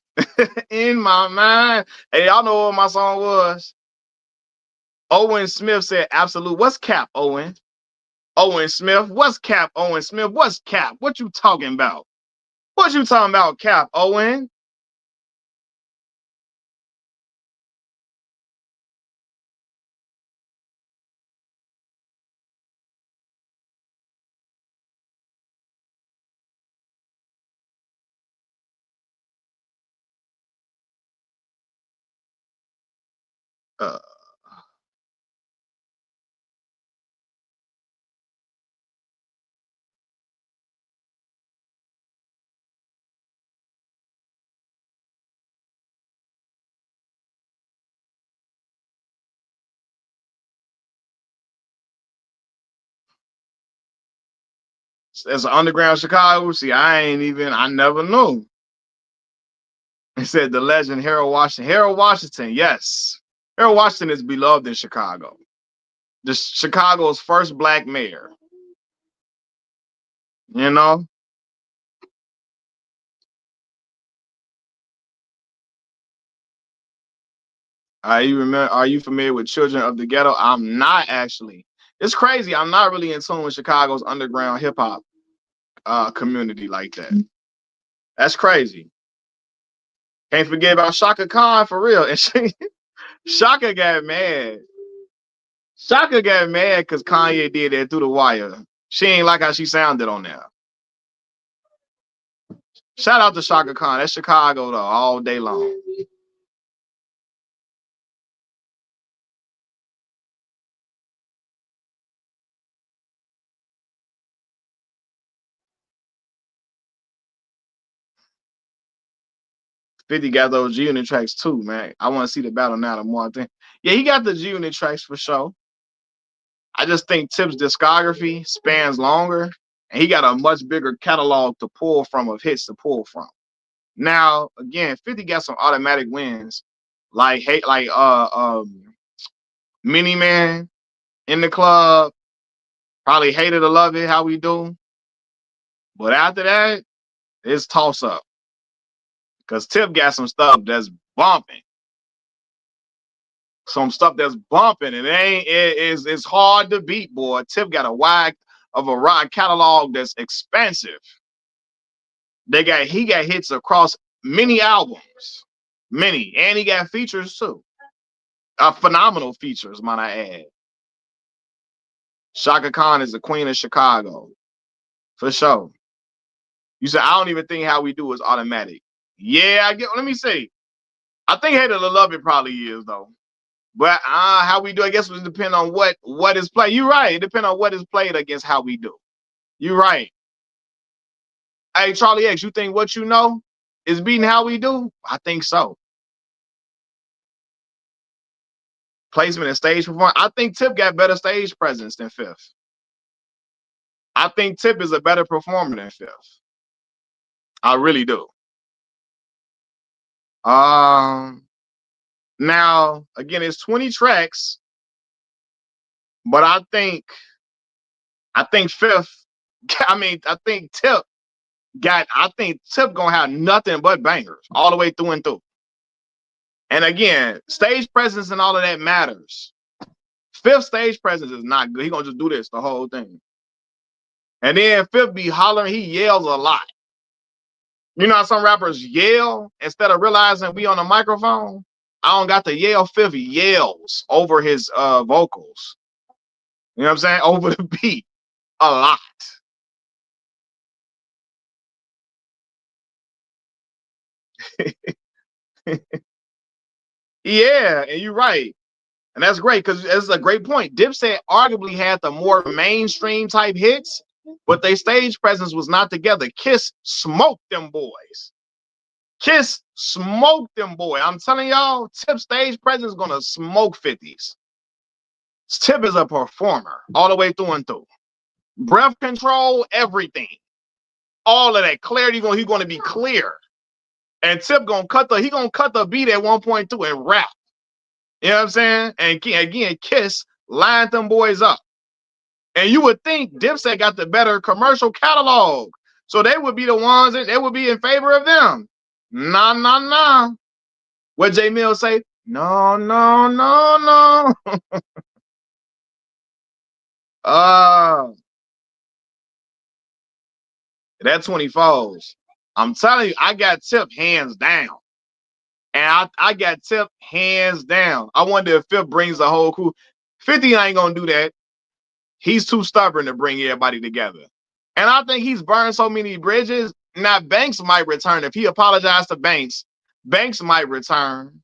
In my mind. Hey, y'all know what my song was? Owen Smith said, absolute. What's cap, Owen? Owen Smith. What's cap, Owen Smith? What's cap? What you talking about? What you talking about, cap, Owen? Uh, As an underground Chicago, see, I never knew. He said the legend Harold Washington. Harold Washington, yes. Harold Washington is beloved in Chicago. The Chicago's first black mayor. You know? Are you familiar with Children of the Ghetto? I'm not actually. It's crazy. I'm not really in tune with Chicago's underground hip hop community like that. That's crazy. Can't forget about Shaka Khan for real. And Shaka got mad. Shaka got mad because Kanye did that through the wire. She ain't like how she sounded on there. Shout out to Shaka Khan. That's Chicago though, all day long. 50 got those G Unit tracks too, man. I want to see the battle now. The more I think, yeah, he got the G Unit tracks for sure. I just think Tip's discography spans longer, and he got a much bigger catalog to pull from of hits to pull from. Now, again, 50 got some automatic wins, like Mini Man in the club, probably hated to love it, how we do. But after that, it's toss up. Cause Tip got some stuff that's bumping. Some stuff that's bumping, and it's hard to beat, boy. Tip got a wide of a rock catalog that's expensive. He got hits across many albums, many, and he got features too. Phenomenal features, might I add. Shaka Khan is the queen of Chicago, for sure. You said I don't even think how we do is automatic. Yeah, I get. Let me see. I think Hater to Love It probably is though. But how we do, I guess, would depend on what is played. You're right. It depends on what is played against how we do. You're right. Hey, Charlie X, you think what you know is beating how we do? I think so. Placement and stage performance. I think Tip got better stage presence than Fifth. I think Tip is a better performer than Fifth. I really do. Now, again, it's 20 tracks, but I think Fifth, I think Tip gonna have nothing but bangers all the way through and through. And again, stage presence and all of that matters. Fifth stage presence is not good. He gonna just do this the whole thing. And then Fifth be hollering, he yells a lot. You know how some rappers yell instead of realizing we on a microphone? I don't got to yell. Fifth yells over his vocals. You know what I'm saying? Over the beat a lot. Yeah, and you're right. And that's great because it's a great point. Dipset arguably had the more mainstream type hits, but their stage presence was not together. Kiss smoked them boys. Kiss smoked them boy. I'm telling y'all, Tip stage presence is gonna smoke 50s. Tip is a performer all the way through and through. Breath control, everything. All of that clarity, he's gonna be clear. And Tip gonna cut the beat at 1.2 and rap. You know what I'm saying? And again, Kiss lined them boys up. And you would think Dipset got the better commercial catalog. So they would be the ones that they would be in favor of them. Nah. What J Mill say? No. That 24s. I'm telling you, I got Tip hands down. And I got Tip hands down. I wonder if Fifth brings the whole crew. 50 ain't gonna do that. He's too stubborn to bring everybody together. And I think he's burned so many bridges. Now Banks might return. If he apologized to Banks, Banks might return.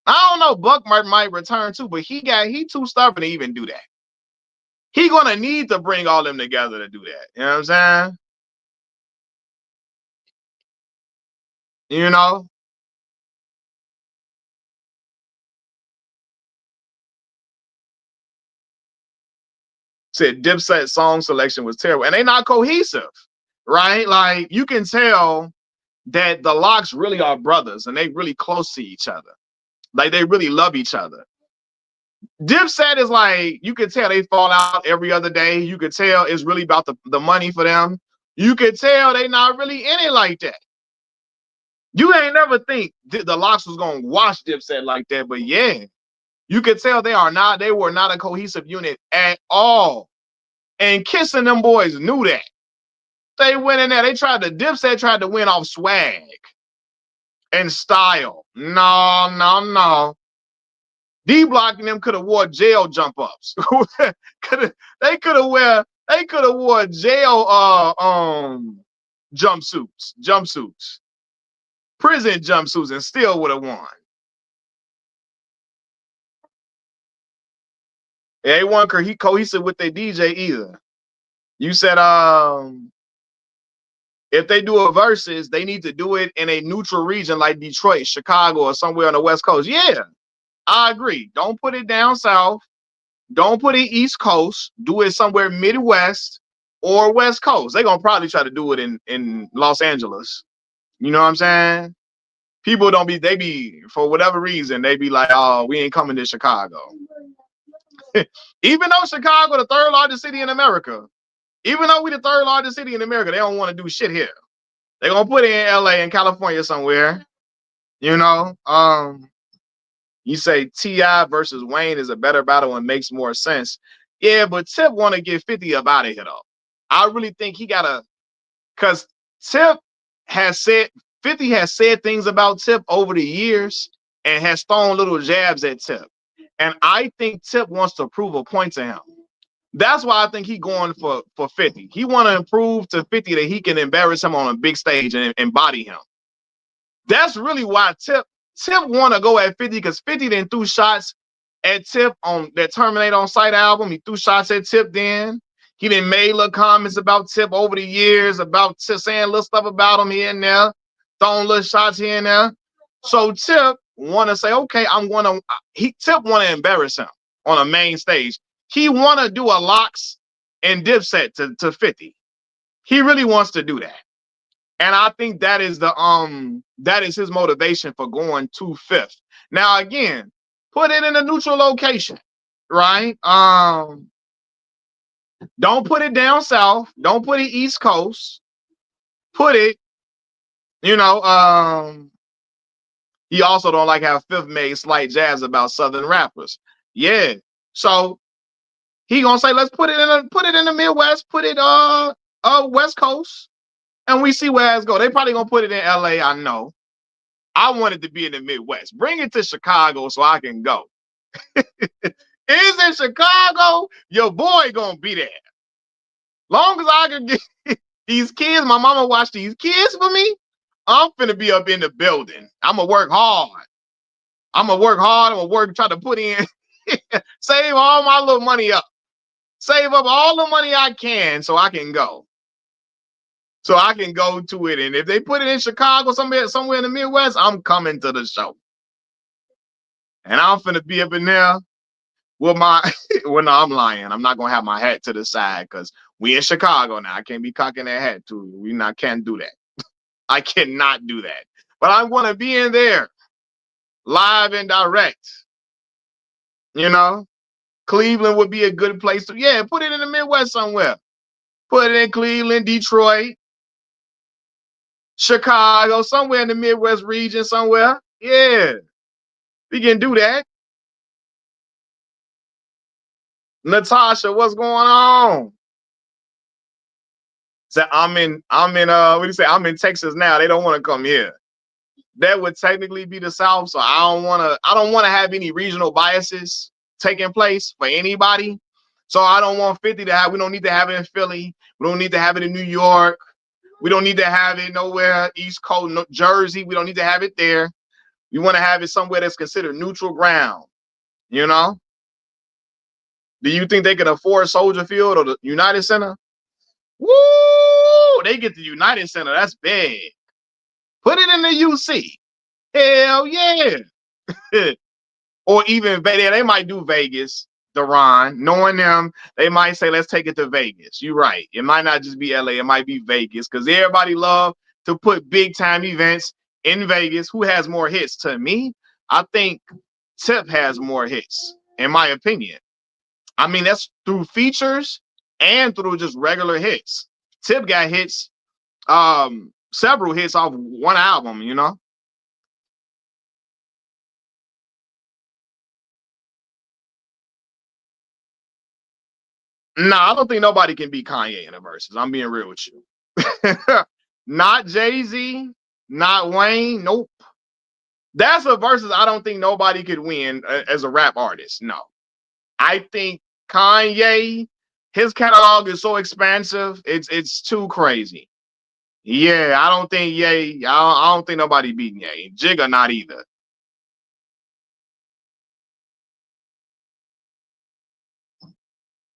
I don't know. Buck might return too, but he too stubborn to even do that. He gonna need to bring all them together to do that. You know what I'm saying? You know? Said Dipset song selection was terrible. And they not cohesive, right? Like you can tell that the Locks really are brothers and they really close to each other. Like they really love each other. Dipset is like, you can tell they fall out every other day. You could tell it's really about the money for them. You could tell they not really in it like that. You ain't never think the Locks was gonna watch Dipset like that, but yeah, you could tell they were not a cohesive unit at all. And Kiss and them boys knew that. They went in there, Dipset tried to win off swag and style. No. D Block and them could have wore jail jump ups. They could have wore jail jumpsuits, prison jumpsuits, and still would have won. They weren't cohesive with their DJ either. You said If they do a versus, they need to do it in a neutral region like Detroit, Chicago, or somewhere on the West Coast. Yeah, I agree. Don't put it down south. Don't put it East Coast. Do it somewhere Midwest or West Coast. They're gonna probably try to do it in Los Angeles. You know what I'm saying? People don't be, they be, for whatever reason, they be like, oh, we ain't coming to Chicago. Even though Chicago, the third largest city in America, even though we the third largest city in America, they don't want to do shit here. They're gonna put it in LA and California somewhere. You know, you say T.I. versus Wayne is a better battle and makes more sense. Yeah, but Tip want to get 50 up out of here though. I really think he gotta, because Tip has said, 50 has said things about Tip over the years and has thrown little jabs at Tip. And I think Tip wants to prove a point to him. That's why I think he's going for 50. He want to prove to 50 that he can embarrass him on a big stage and body him. That's really why Tip want to go at 50, because 50 then threw shots at Tip on that Terminate on Sight album. He threw shots at Tip then. He done made little comments about Tip over the years, about Tip saying little stuff about him here and there, throwing little shots here and there. So Tip want to say, okay, Tip want to embarrass him on a main stage. He want to do a Locks and Dipset to 50. He really wants to do that. And I think that is his motivation for going to 5th. Now again, put it in a neutral location, right? Don't put it down south. Don't put it East Coast. Put it, you know, he also don't like how 5th made slight jabs about Southern rappers. Yeah. So he gonna say, let's put it in the Midwest, put it West Coast, and we see where it's go. They probably gonna put it in LA, I know. I want it to be in the Midwest. Bring it to Chicago so I can go. Is in Chicago, your boy gonna be there. Long as I can get these kids, my mama watch these kids for me, I'm finna be up in the building. I'm gonna work hard. I'm gonna try to put in, save all my little money up. Save up all the money I can so I can go. So I can go to it. And if they put it in Chicago, somewhere in the Midwest, I'm coming to the show. And I'm finna be up in there with my, well, no, I'm lying. I'm not gonna have my hat to the side because we in Chicago now. I can't be cocking that hat too. Can't do that. I cannot do that. But I'm gonna be in there, live and direct. You know, Cleveland would be a good place to, yeah, put it in the Midwest somewhere. Put it in Cleveland, Detroit, Chicago, somewhere in the Midwest region somewhere. Yeah, we can do that. Natasha, what's going on? So I'm in what do you say? I'm in Texas now. They don't want to come here. That would technically be the South. So I don't want to have any regional biases taking place for anybody. So I don't want 50 to have, we don't need to have it in Philly. We don't need to have it in New York. We don't need to have it nowhere East Coast, Jersey. We don't need to have it there. We want to have it somewhere that's considered neutral ground. You know? Do you think they can afford Soldier Field or the United Center? Woo! They get the United Center. That's big. Put it in the UC. Hell yeah. Or even they might do Vegas, Deron. Knowing them, they might say, let's take it to Vegas. You're right. It might not just be LA. It might be Vegas because everybody love to put big time events in Vegas. Who has more hits? To me, I think Tip has more hits, in my opinion. I mean, that's through features and through just regular hits. Tip got hits, several hits off one album, you know? Nah, I don't think nobody can beat Kanye in the verses. I'm being real with you. Not Jay-Z, not Wayne. Nope. That's a versus I don't think nobody could win as a rap artist. No. I think Kanye, his catalog is so expansive. It's too crazy. Yeah, I don't think Ye. I don't think nobody beating Ye. Jigga not either.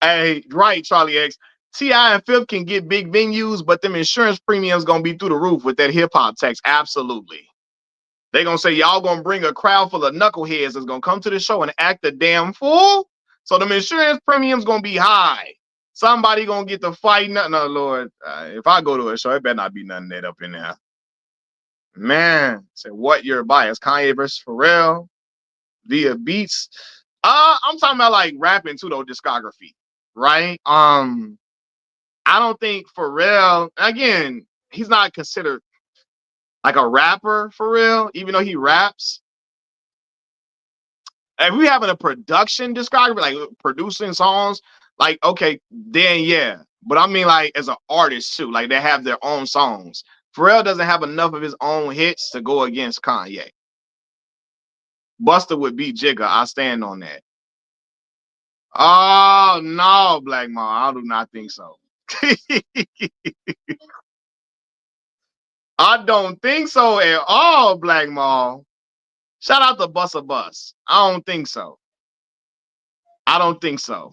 Hey, right, Charlie X. T.I. and Fifth can get big venues, but them insurance premiums gonna be through the roof with that hip hop text. Absolutely. They gonna say y'all gonna bring a crowd full of knuckleheads that's gonna come to the show and act a damn fool. So them insurance premiums gonna be high. Somebody gonna get to fight. No, Lord. If I go to a show, it better not be nothing that up in there. Man, say what your bias? Kanye versus Pharrell via beats. I'm talking about like rapping too, though, discography, right? I don't think Pharrell, again, he's not considered like a rapper for real, even though he raps. If we having a production discography, like producing songs, like okay, then yeah. But I mean, like as an artist too, like they have their own songs. Pharrell doesn't have enough of his own hits to go against Kanye. Busta would beat Jigga. I stand on that. Oh no, Black Ma, I do not think so. I don't think so at all, Black Ma. Shout out to Busta Bus. I don't think so. I don't think so.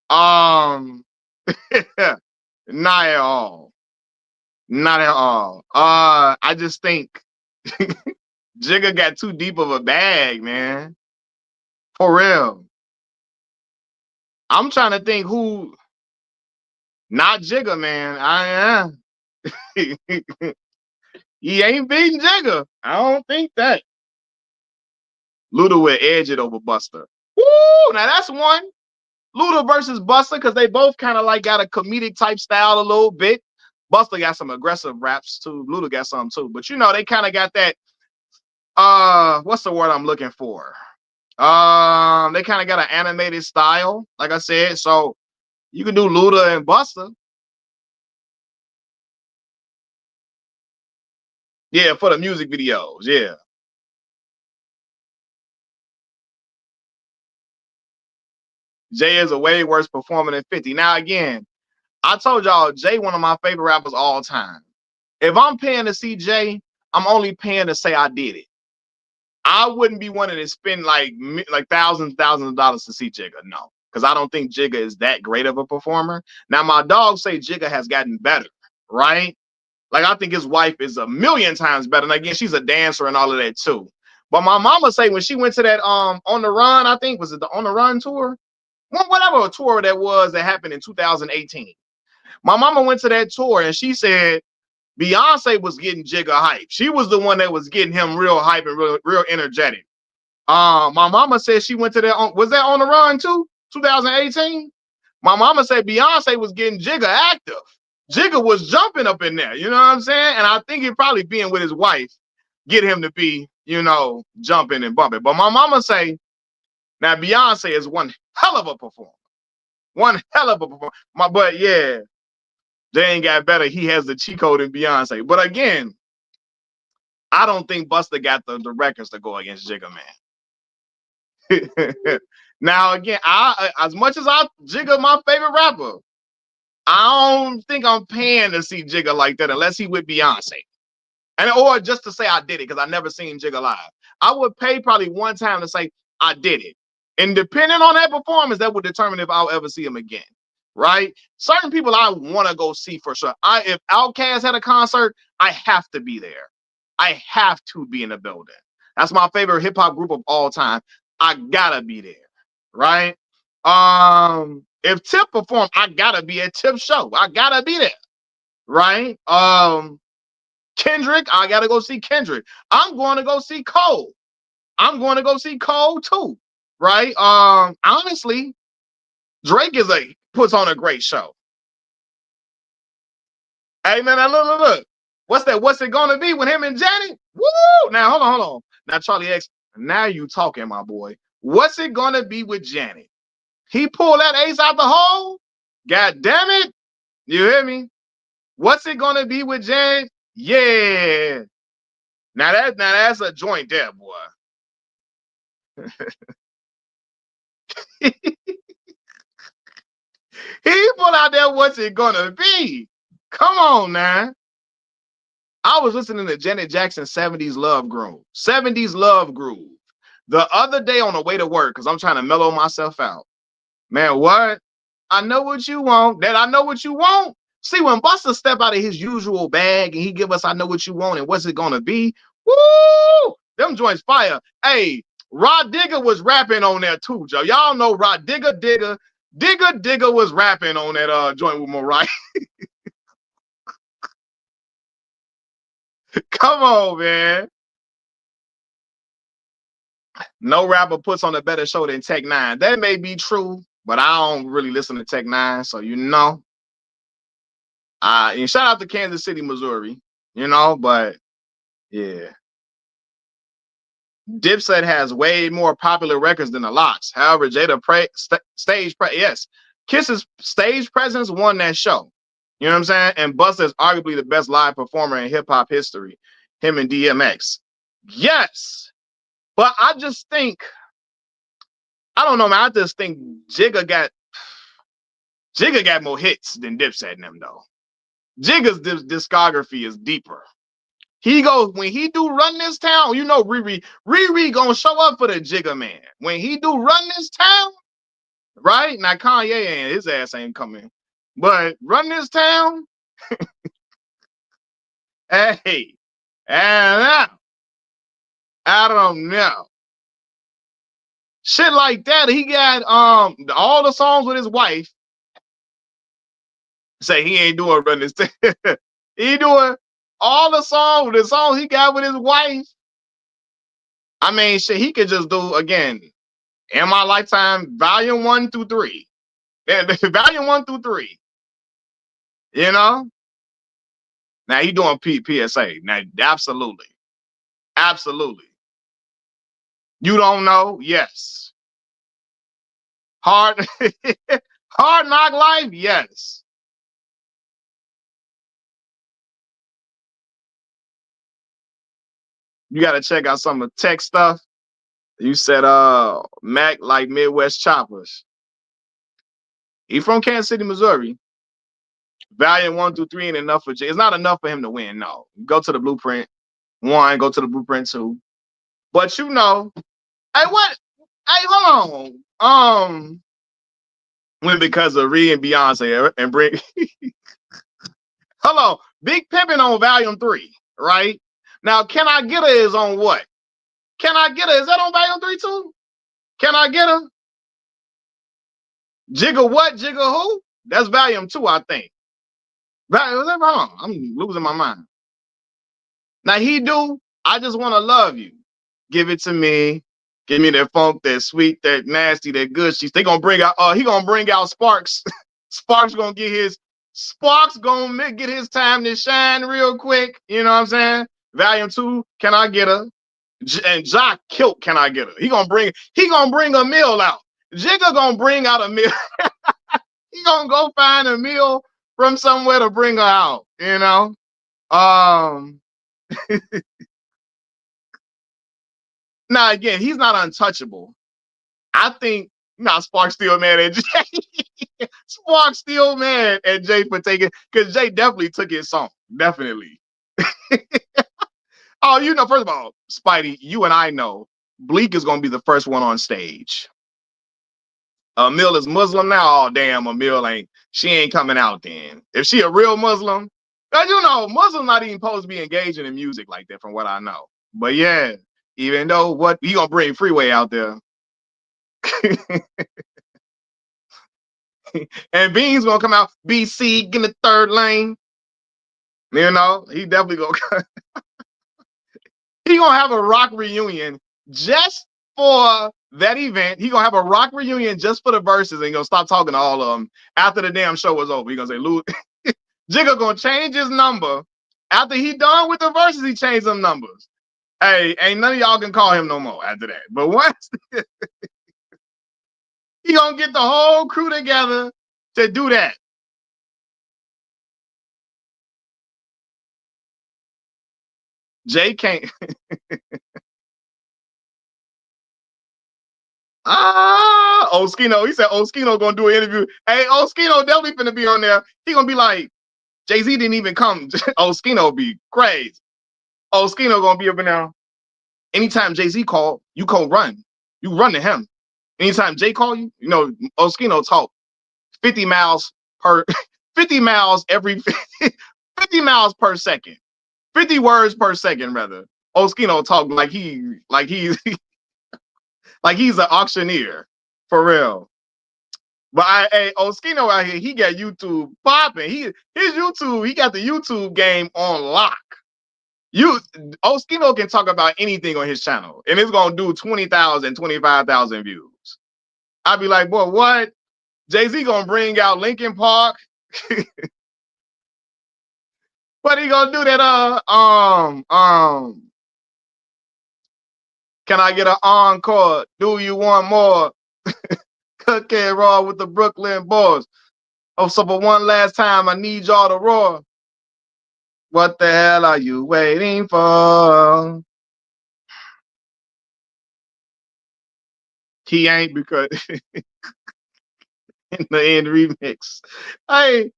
Um, not at all. Not at all. I just think Jigga got too deep of a bag, man. For real. I'm trying to think who. Not Jigga, man. I am. He ain't beating Jigga. I don't think that. Luda would edge it over Busta. Woo! Now that's one. Luda versus Busta, because they both kind of like got a comedic type style a little bit. Busta got some aggressive raps too. Luda got some too. But you know, they kind of got that. What's the word I'm looking for? They kind of got an animated style, like I said. So you can do Luda and Busta. Yeah, for the music videos. Yeah. Jay is a way worse performer than 50. Now, again, I told y'all Jay, one of my favorite rappers all time. If I'm paying to see Jay, I'm only paying to say I did it. I wouldn't be wanting to spend like thousands of dollars to see Jigga. No, because I don't think Jigga is that great of a performer. Now, my dogs say Jigga has gotten better, right? Like I think his wife is a million times better. And again, she's a dancer and all of that too. But my mama say when she went to that On the Run, I think was it the On the Run tour? Whatever tour that was that happened in 2018. My mama went to that tour and she said Beyonce was getting Jigga hype. She was the one that was getting him real hype and real energetic. My mama said she went to that. Was that On the Run too? 2018. My mama said Beyonce was getting Jigga active. Jigga was jumping up in there. You know what I'm saying? And I think it probably being with his wife get him to be, you know, jumping and bumping. But my mama say now Beyonce is one hell of a performer. One hell of a performer. But yeah, they ain't got better. He has the cheat code in Beyonce. But again, I don't think Busta got the records to go against Jigga, man. Now, again, as much as Jigga my favorite rapper, I don't think I'm paying to see Jigga like that unless he with Beyonce. Or just to say I did it, because I never seen Jigga live. I would pay probably one time to say I did it. And depending on that performance, that would determine if I'll ever see him again. Right? Certain people I want to go see for sure. If Outkast had a concert, I have to be there. I have to be in the building. That's my favorite hip hop group of all time. I gotta be there. Right? If Tip performed, I gotta be at Tip's show. I gotta be there. Right? Kendrick, I gotta go see Kendrick. I'm going to go see Cole. I'm going to go see Cole too. Right? Honestly, Drake puts on a great show. Hey, man, look. What's it gonna be with him and Janet? Woo! Now hold on. Now Charlie X, now you talking, my boy. What's it gonna be with Janet? He pulled that ace out the hole. God damn it! You hear me? What's it gonna be with Janet? Yeah. Now that's a joint there, boy. He pulled out there. What's it gonna be? Come on, now. I was listening to Janet Jackson's 70s Love Groove. 70s Love Groove. The other day on the way to work, because I'm trying to mellow myself out. Man, what? I know what you want. That I know what you want. See, when Busta step out of his usual bag and he give us I know what you want and what's it gonna be? Woo! Them joints fire. Hey, Rod Digger was rapping on there too, Joe. Y'all know Rod Digger was rapping on that joint with Mariah. Come on, man. No rapper puts on a better show than Tech Nine. That may be true, but I don't really listen to Tech Nine, so you know. And shout out to Kansas City, Missouri. You know, but yeah. Dipset has way more popular records than the Lox. However, yes, Kiss's stage presence won that show. You know what I'm saying? And Busta is arguably the best live performer in hip hop history. Him and DMX. Yes, but I just think I don't know, man. I just think Jigga got more hits than Dipset and them though. Jigga's discography is deeper. He goes when he do Run This Town, you know Riri gonna show up for the Jigga man. When he do Run This Town, right? Now Kanye and his ass ain't coming. But Run This Town, hey, and I don't know. Shit like that. He got all the songs with his wife. Say he ain't doing Run This Town. He doing all the songs he got with his wife. I mean, shit, he could just do again. In My Lifetime, Volume 1 through 3. Volume 1 through 3. You know? Now he doing PSA. Now, absolutely. Absolutely. You don't know? Yes. Hard Knock Life? Yes. You gotta check out some of the tech stuff. You said Mac like Midwest Choppers. He from Kansas City, Missouri. Valiant 1 through 3 ain't enough for it's not enough for him to win. No. Go to the Blueprint 1, go to the Blueprint 2. But you know, hey, what? Hey, hold on. When because of Ree and Beyonce and bring hold on. Big Pimpin' on Volume 3, right? Now, Can I Get Her is on what? Can I Get Her? Is that on Volume 3 too? Can I Get Her? Jigga what? Jigga who? That's Volume 2, I think. Was that wrong? I'm losing my mind. Now he do, I Just Wanna Love You. Give it to me. Give me that funk, that sweet, that nasty, that good. They gonna bring out he gonna bring out Sparks. Sparks gonna get his time to shine real quick. You know what I'm saying? Volume 2, Can I Get Her? And Jock killed Can I Get Her? He gonna bring a meal out. Jigga gonna bring out a meal. He gonna go find a meal from somewhere to bring her out, you know? Now again, he's not untouchable. I think Sparks still mad at Jay. Sparks still mad at Jay for taking, because Jay definitely took his song. Definitely. Oh, you know, first of all, Spidey, you and I know Bleak is gonna be the first one on stage. Emil is Muslim now. Oh, damn, Emil she ain't coming out then. If she a real Muslim, you know, Muslims not even supposed to be engaging in music like that from what I know. But yeah, even though what he gonna bring Freeway out there. And Bean's gonna come out, BC, get in the third lane. You know, he definitely gonna he gonna have a rock reunion just for that event. He gonna have a rock reunion just for the verses and he gonna stop talking to all of them after the damn show was over. He gonna say, Lou Jigga gonna change his number. After he done with the verses, he changed them numbers. Hey, ain't none of y'all can call him no more after that. But once he gonna get the whole crew together to do that. Jay can't. Oskino. He said Oskino gonna do an interview. Hey, Oskino definitely finna be on there. He gonna be like, Jay-Z didn't even come. Oskino be crazy. Oskino gonna be up in there. Anytime Jay-Z call, you go run. You run to him. Anytime Jay call you, you know, Oskino talk 50 miles per 50 miles every 50 miles per second. 50 words per second, rather. Oskino talk like he's like he's an auctioneer. For real. But hey, Oskino out here, he got YouTube popping. His YouTube, he got the YouTube game on lock. Oskino can talk about anything on his channel, and it's gonna do 20,000, 25,000 views. I'd be like, boy, what? Jay-Z gonna bring out Linkin Park. What he gonna do that? Can I get an encore? Do you want more? Cook and raw with the Brooklyn boys. Oh, so for one last time, I need y'all to roar. What the hell are you waiting for? He ain't because in the end remix. Hey,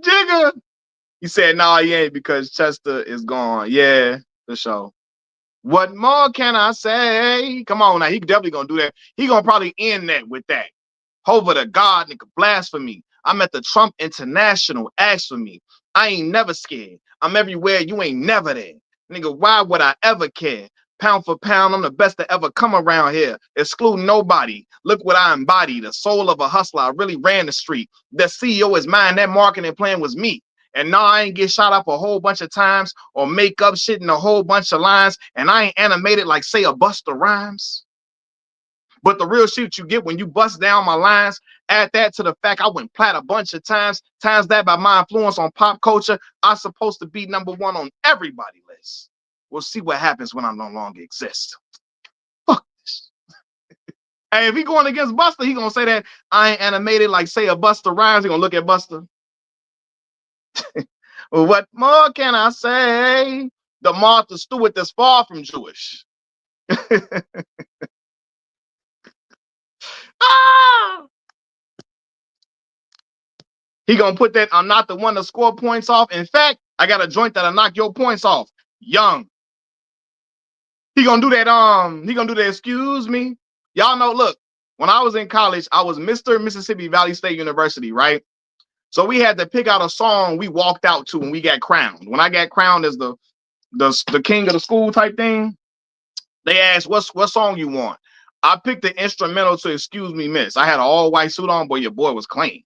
Jigga. He said, no, he ain't because Chester is gone. Yeah, for sure. What more can I say? Come on now, he definitely gonna do that. He gonna probably end that with that. Hover to God, nigga, blasphemy. I'm at the Trump International, ask for me. I ain't never scared. I'm everywhere, you ain't never there. Nigga, why would I ever care? Pound for pound, I'm the best to ever come around here. Exclude nobody. Look what I embody, the soul of a hustler. I really ran the street. The CEO is mine, that marketing plan was me. And no, I ain't get shot up a whole bunch of times or make up shit in a whole bunch of lines. And I ain't animated like, say, a Busta Rhymes. But the real shit you get when you bust down my lines, add that to the fact I went plat a bunch of times that by my influence on pop culture, I'm supposed to be #1 on everybody's list. We'll see what happens when I no longer exist. Fuck this. Hey, if he going against Busta, he gonna say that I ain't animated like, say, a Busta Rhymes. He gonna look at Busta. Well, what more can I say? The Martha Stewart that's far from Jewish. Ah! He gonna put that, I'm not the one to score points off. In fact, I got a joint that'll knock your points off. Young. He gonna do that, excuse me. Y'all know, look, when I was in college, I was Mr. Mississippi Valley State University, right? So we had to pick out a song we walked out to when we got crowned. When I got crowned as the king of the school type thing, they asked, what song you want? I picked the instrumental to Excuse Me, Miss. I had an all-white suit on, but your boy was clean.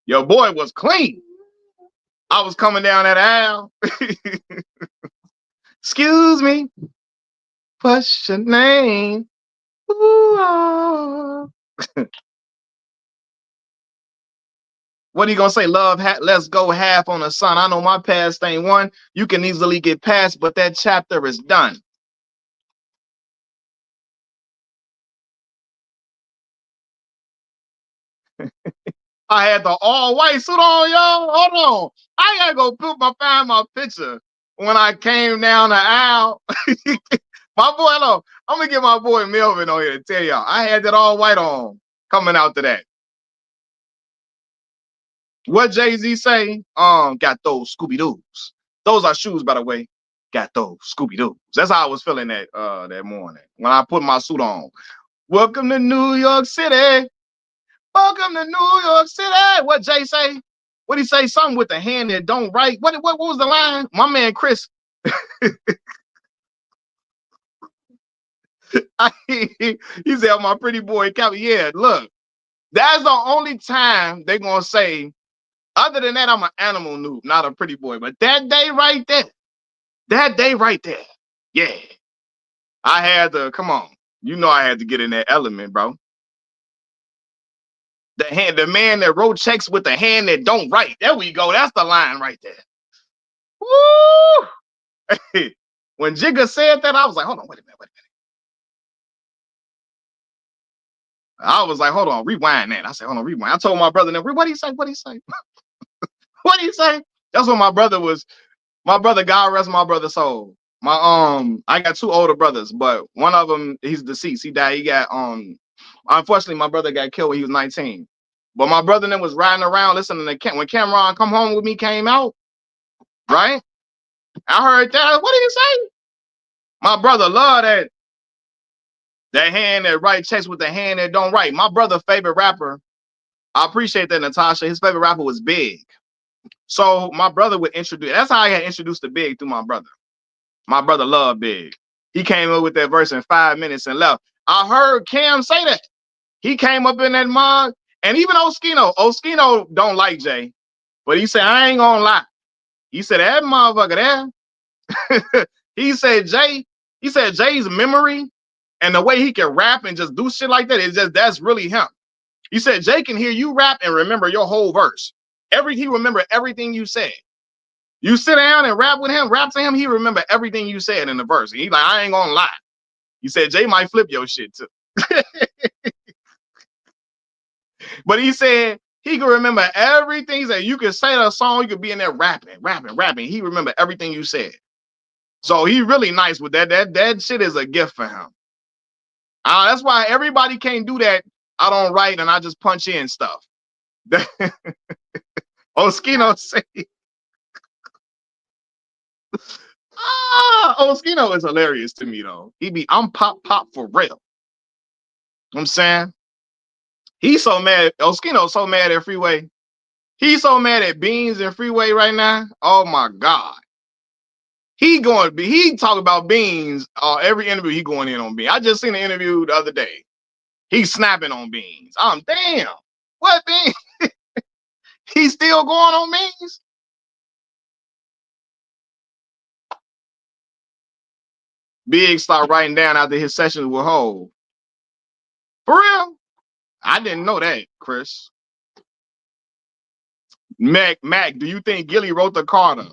Your boy was clean. I was coming down that aisle. Excuse me. What's your name? Ooh, ah. What are you gonna say? Love, let's go half on the sun. I know my past ain't one. You can easily get past, but that chapter is done. I had the all-white suit on, y'all. Hold on. I gotta go find my picture when I came down the aisle. My boy, hello. I'm gonna get my boy Melvin on here to tell y'all. I had that all-white on coming out to that. What Jay-Z say? Got those Scooby-Doos. Those are shoes, by the way. Got those Scooby-Doos. That's how I was feeling that morning when I put my suit on. Welcome to New York City. Welcome to New York City. What Jay say? What he say? Something with the hand that don't write. What was the line? My man Chris. He said, my pretty boy Calvin. Yeah, look, that's the only time they're gonna say, other than that, I'm an animal noob, not a pretty boy. But that day right there, yeah. I had to, come on. You know I had to get in that element, bro. The man that wrote checks with the hand that don't write. There we go. That's the line right there. Woo! When Jigga said that, I was like, hold on, wait a minute. I was like, hold on, rewind that. I said, hold on, rewind. I told my brother, what did he say? What did he say? What did he say? That's what my brother, God rest my brother's soul. I got 2 older brothers, but one of them, he's deceased. He died. He got unfortunately, my brother got killed when he was 19. But my brother then was riding around listening to when Cameron Come Home With Me came out, right? I heard that. What did he say? My brother loved that hand that write checks with the hand that don't write. My brother's favorite rapper I appreciate that, Natasha. His favorite rapper was Big. So my brother would introduce. That's how I got introduced to Big through my brother. My brother loved Big. He came up with that verse in 5 minutes and left. I heard Cam say that. He came up in that mug, and even Oskino don't like Jay, but he said, I ain't gonna lie. He said, that motherfucker there. He said Jay's memory and the way he can rap and just do shit like that is just, that's really him. He said, Jay can hear you rap and remember your whole verse. He remember everything you said. You sit down and rap with him, rap to him, he remember everything you said in the verse. And he's like, I ain't gonna lie. He said, Jay might flip your shit too. But he said he could remember everything. He said you could say the song, you could be in there rapping. He remember everything you said. So he really nice with that. That shit is a gift for him. That's why everybody can't do that. I don't write and I just punch in stuff. Oskino say, Oskino is hilarious to me though. I'm pop for real. I'm saying he's so mad. Oskino's so mad at Freeway. He's so mad at Beans and Freeway right now. Oh my God. He talk about Beans every interview he going in on Beans. I just seen an interview the other day. He's snapping on Beans. Damn. What Beans? He's still going on Beans? Big start writing down after his sessions with Hov. For real? I didn't know that, Chris. Mac, do you think Gilly wrote the Carter?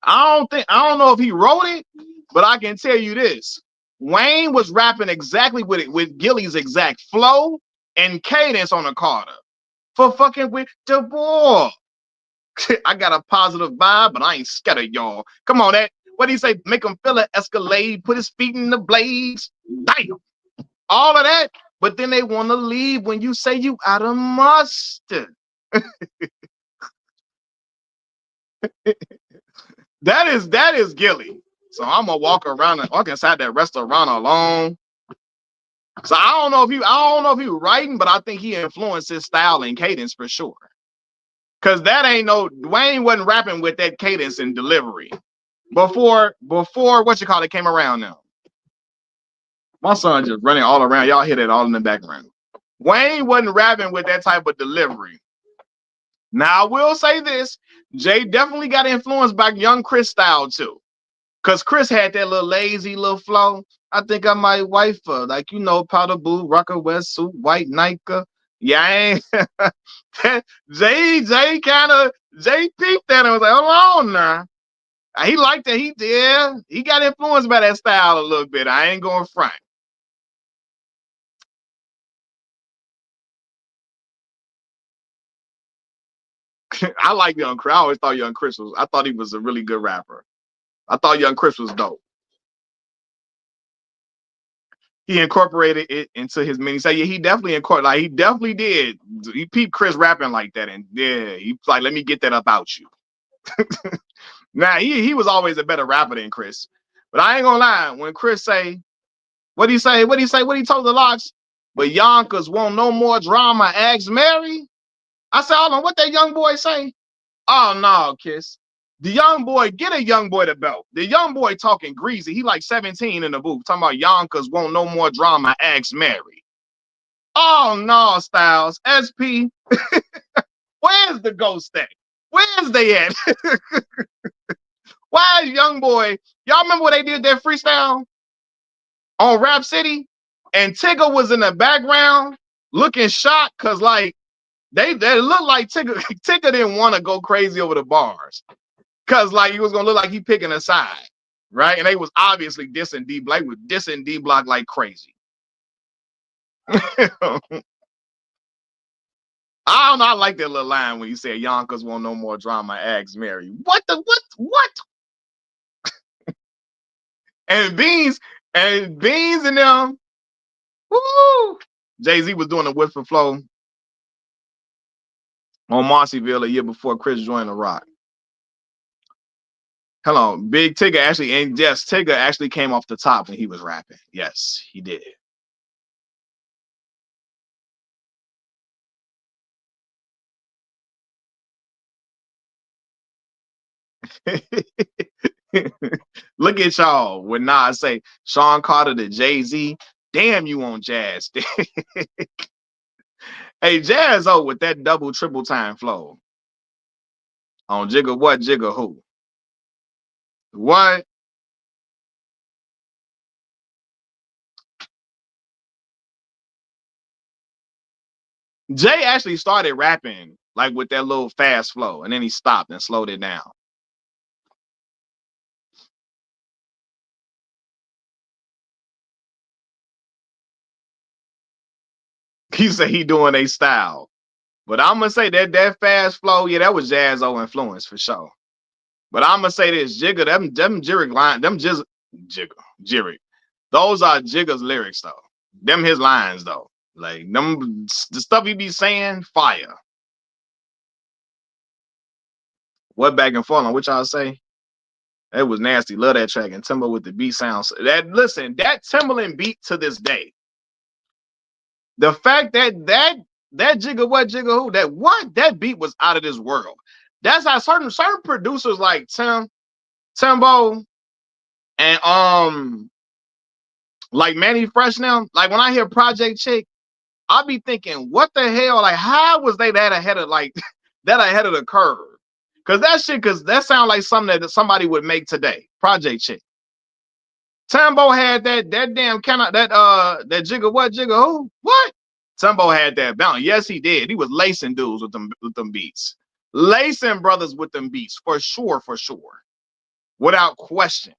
I don't know if he wrote it, but I can tell you this. Wayne was rapping exactly with Gilly's exact flow and cadence on the Carter. For fucking with the boy. I got a positive vibe, but I ain't scared of y'all. Come on, what do you say? Make him feel it, escalade, put his feet in the blades. Damn. All of that, but then they want to leave when you say you out of mustard. That is Gilly. So I'm gonna walk inside that restaurant alone. So I don't know if he was writing, but I think he influenced his style and cadence for sure. Cause Dwayne wasn't rapping with that cadence and delivery before came around now. My son just running all around. Y'all hear that all in the background. Wayne wasn't rapping with that type of delivery. Now I will say this: Jay definitely got influenced by Young Chris style too, cause Chris had that little lazy little flow. I think I might wife her, like powder blue, rocker wetsuit, white Nike. Yeah, Jay peeped that and was like, hold on now. He liked that. He got influenced by that style a little bit. I ain't going front. I like Young Chris. I always thought Young Chris I thought he was a really good rapper. I thought Young Chris was dope. He incorporated it into his mini. So yeah, he definitely did. He peeped Chris rapping like that, and yeah, he's like, let me get that about you. Now he was always a better rapper than Chris, but I ain't gonna lie. When Chris say, what he told the Locks? But Yonkers want no more drama. Ask Mary. I said, hold on, what that young boy say? Oh no, Kiss. The young boy, get a young boy the belt. The young boy talking greasy. He like 17 in the booth, talking about Yonkers want no more drama. Ask Mary. Oh no, Styles. SP. Where's the ghost at? Where's they at? Why is young boy? Y'all remember when they did that freestyle on Rap City? And Tigger was in the background looking shocked because like they looked like Tigger didn't want to go crazy over the bars. Cause like he was gonna look like he picking a side, right? And they was obviously dissing D Block, like crazy. I don't know. I like that little line when you say Yonkers want no more drama. Ask Mary. What? And Beans and them. Woo! Jay-Z was doing a whip and flow on Marcyville a year before Chris joined the Rock. Hello, Big Tigger actually, and yes, Tigger actually came off the top when he was rapping. Yes, he did. Look at y'all when Nas say Sean Carter to Jay-Z. Damn, you on Jazz. Hey, Jazz with that double triple time flow. On Jigga what, Jigga who? What? Jay actually started rapping like with that little fast flow, and then he stopped and slowed it down. He said he doing a style. But I'm gonna say that fast flow, yeah, that was Jazz influence for sure. But I'm gonna say this, Jigga, them Jigga line, them Jigga. Those are Jigga's lyrics though. Them his lines though. Like them the stuff he be saying, fire. What back and forth on what y'all say? It was nasty. Love that track. And Timber with the beat sounds. That Timberland beat to this day. The fact that Jigga what Jigga who that beat was out of this world. That's how certain producers like Timbo and like Manny Fresh now. Like when I hear Project Chick, I'll be thinking, what the hell? Like, how was they that ahead of that ahead of the curve? Cause that sounds like something that somebody would make today. Project Chick. Timbo had that damn that Jigga what Jigga who? What? Timbo had that bounce. Yes, he did. He was lacing dudes with them beats. Lacing brothers with them beats, for sure. Without question.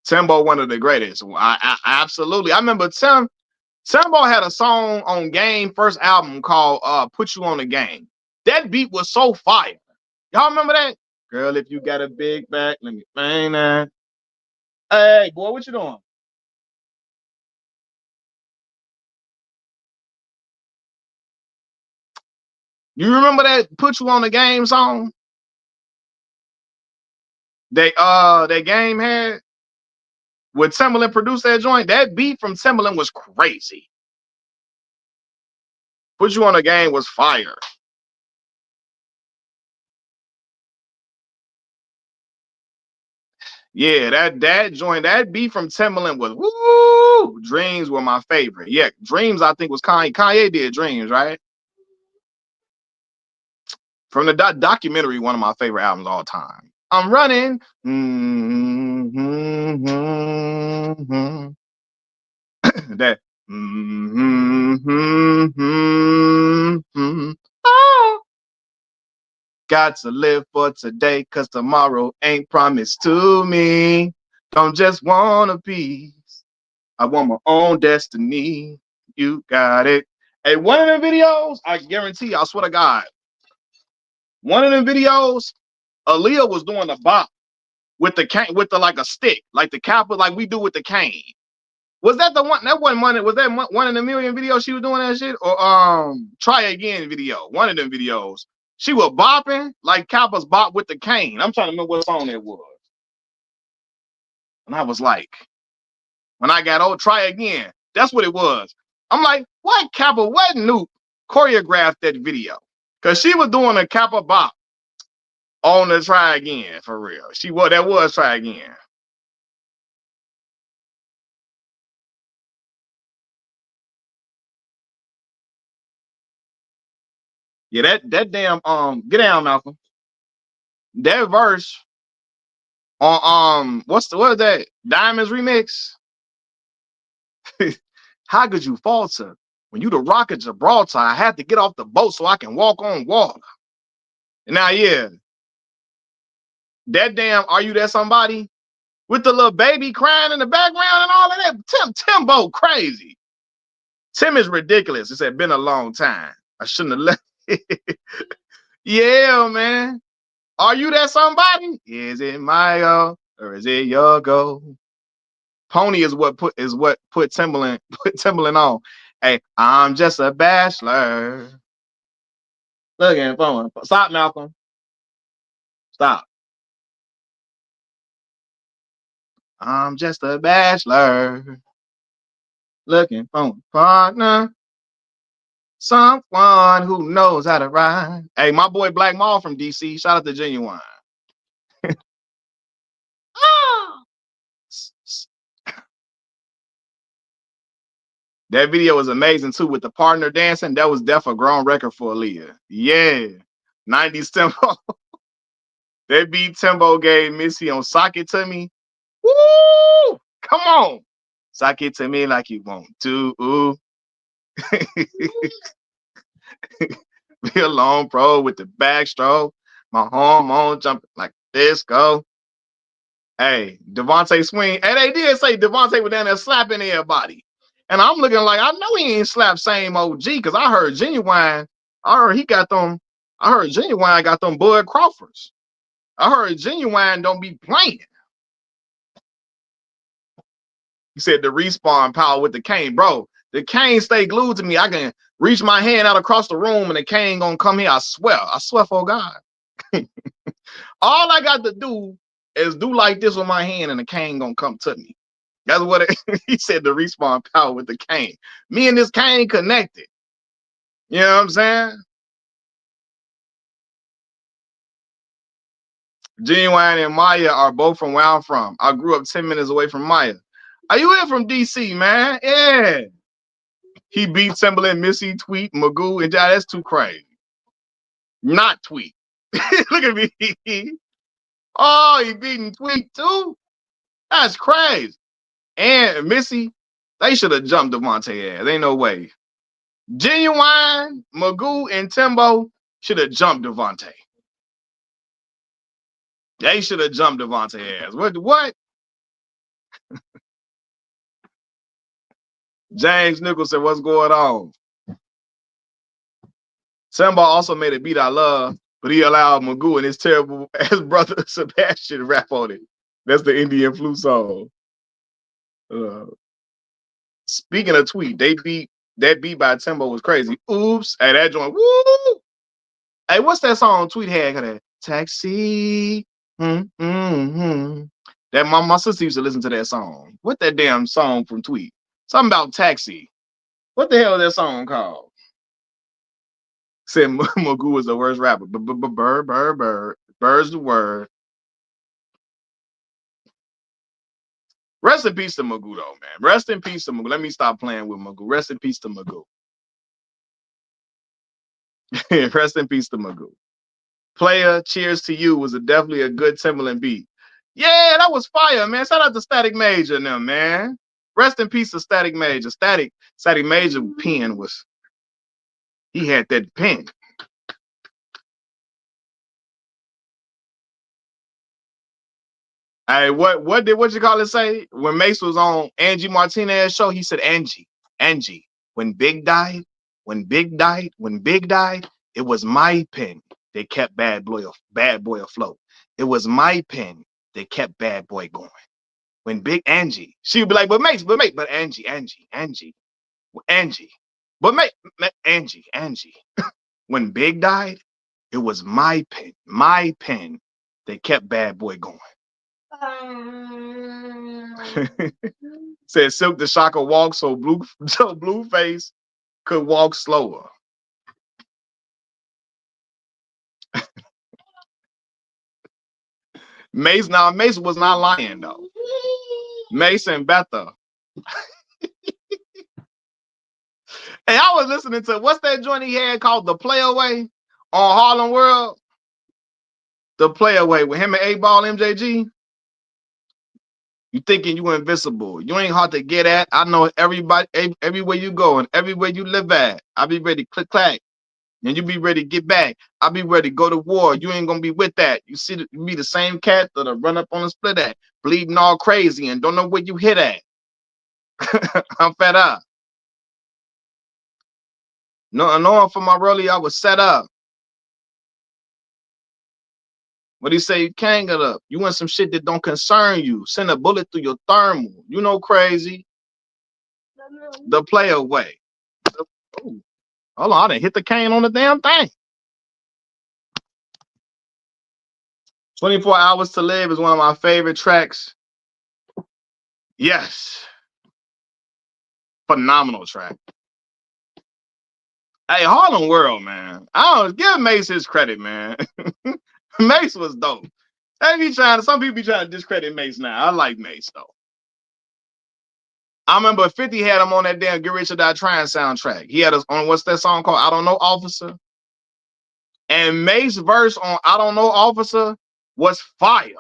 Timbo, one of the greatest. I absolutely. I remember Timbo had a song on Game first album called Put You on the Game. That beat was so fire. Y'all remember that? Girl, if you got a big back, let me bang that. Hey, boy, what you doing? You remember that Put You on the Game song? That Game had when Timbaland produced that joint? That beat from Timbaland was crazy. Put You on the Game was fire. Yeah, that joint, that beat from Timbaland was woo. Dreams were my favorite. Yeah, Dreams I think was Kanye. Kanye did Dreams, right? From the documentary, one of my favorite albums of all time. I'm running. That. Oh. Got to live for today, cause tomorrow ain't promised to me. Don't just want a piece. I want my own destiny. You got it. Hey, one of the videos, I guarantee, I swear to God, one of the videos, Aaliyah was doing a bop with the cane, with the like a stick, like the kappa, like we do with the cane. Was that the one? That wasn't one. Was that one in a million videos she was doing that shit? Or Try Again video? One of them videos. She was bopping like Kappa's bop with the cane. I'm trying to remember what song it was. And I was like, when I got old, Try Again. That's what it was. I'm like, what Kappa? What Noob choreographed that video? Cause she was doing a Kappa bop on the Try Again for real. That was Try Again. Yeah, that damn get down, Malcolm. That verse on what is that? Diamonds remix? How could you falter? When you the rock of Gibraltar, I had to get off the boat so I can walk on water. Now, yeah, that damn Are You That Somebody? With the little baby crying in the background and all of that. Timbo crazy. Tim is ridiculous. It's been a long time. I shouldn't have left. Yeah, man. Are you that somebody? Is it my goal or is it your goal? Pony is what put Timbaland put Timbaland on. Hey, I'm just a bachelor. Looking for one. Stop, Malcolm. Stop. I'm just a bachelor. Looking for a partner. Someone who knows how to ride. Hey, my boy Black Mall from DC. Shout out to Genuine. That video was amazing too with the partner dancing. That was definitely a grown record for Aaliyah. Yeah. 90s tempo. That beat Timbo gave Missy on Sock It To Me. Woo! Come on. Sock it to me like you want to. Ooh. Be alone, bro, with the backstroke. My hormone jumping like disco. Hey, Devontae Swing. And they did say Devontae was down there slapping everybody. And I'm looking like, I know he ain't slapped same OG because I heard Genuine. I heard he got them. I heard Genuine got them Bud Crawfords. I heard Genuine don't be playing. He said the respawn power with the cane. Bro, the cane stay glued to me. I can reach my hand out across the room and the cane gonna come here. I swear. I swear for God. All I got to do is do like this with my hand and the cane gonna come to me. That's what he said, the respawn power with the cane. Me and this cane connected. You know what I'm saying? Genuine and Maya are both from where I'm from. I grew up 10 minutes away from Maya. Are you in from DC, man? Yeah. He beat Timberland, Missy, Tweet, Magoo, and that's too crazy. Not Tweet. Look at me. Oh, he beating Tweet too? That's crazy. And Missy, they should have jumped Devontae ass. Ain't no way. Genuine, Magoo, and Timbo should have jumped Devontae. They should have jumped Devontae ass. What? James Nichols said, what's going on? Timbo also made a beat I love, but he allowed Magoo and his terrible ass brother Sebastian to rap on it. That's the Indian flute song. Speaking of Tweet, that beat by Timbo was crazy. Oops. Hey, that joint. Woo! Hey, what's that song Tweet had? That taxi. That my sister used to listen to that song. What that damn song from Tweet? Something about taxi. What the hell is that song called? Said Magoo was the worst rapper. Bird. Bird's the word. Rest in peace to Magoo, though, man. Rest in peace to Magoo. Let me stop playing with Magoo. Rest in peace to Magoo. Rest in peace to Magoo. Player, Cheers to You was definitely a good Timberland beat. Yeah, that was fire, man. Shout out to Static Major and them, man. Rest in peace to Static Major. Static Major pen was, he had that pen. Hey, what did you call it say? When Mace was on Angie Martinez's show, he said, Angie, when Big died, it was my pen that kept Bad Boy afloat. It was my pen that kept Bad Boy going. When Big Angie, she would be like, but Angie, but Angie. When Big died, it was my pen that kept Bad Boy going. Said Silk the Shocker walked so Blueface could walk slower. Mace was not lying though. Mace and Betha. Hey, I was listening to what's that joint he had called The Playaway on Harlem World? The Playaway with him and 8-Ball MJG. You thinking you invincible. You ain't hard to get at. I know everybody, everywhere you go and everywhere you live at. I be ready, click, clack. And you be ready to get back. I be ready to go to war. You ain't gonna be with that. You be the same cat that'll run up on a split at, bleeding all crazy and don't know where you hit at. I'm fed up. No, knowing for my rollie, I was set up. What do you say? You can't get up. You want some shit that don't concern you. Send a bullet through your thermal. You know, crazy. The Playaway. Hold on, I didn't hit the cane on the damn thing. 24 Hours to Live is one of my favorite tracks. Yes. Phenomenal track. Hey, Harlem World, man. I don't give Mace his credit, man. Mace was dope. Some people be trying to discredit Mace now. I like Mace though. I remember 50 had him on that damn Get Rich or Die Trying soundtrack. He had us on what's that song called? I Don't Know, Officer. And Mace's verse on I Don't Know, Officer was fire.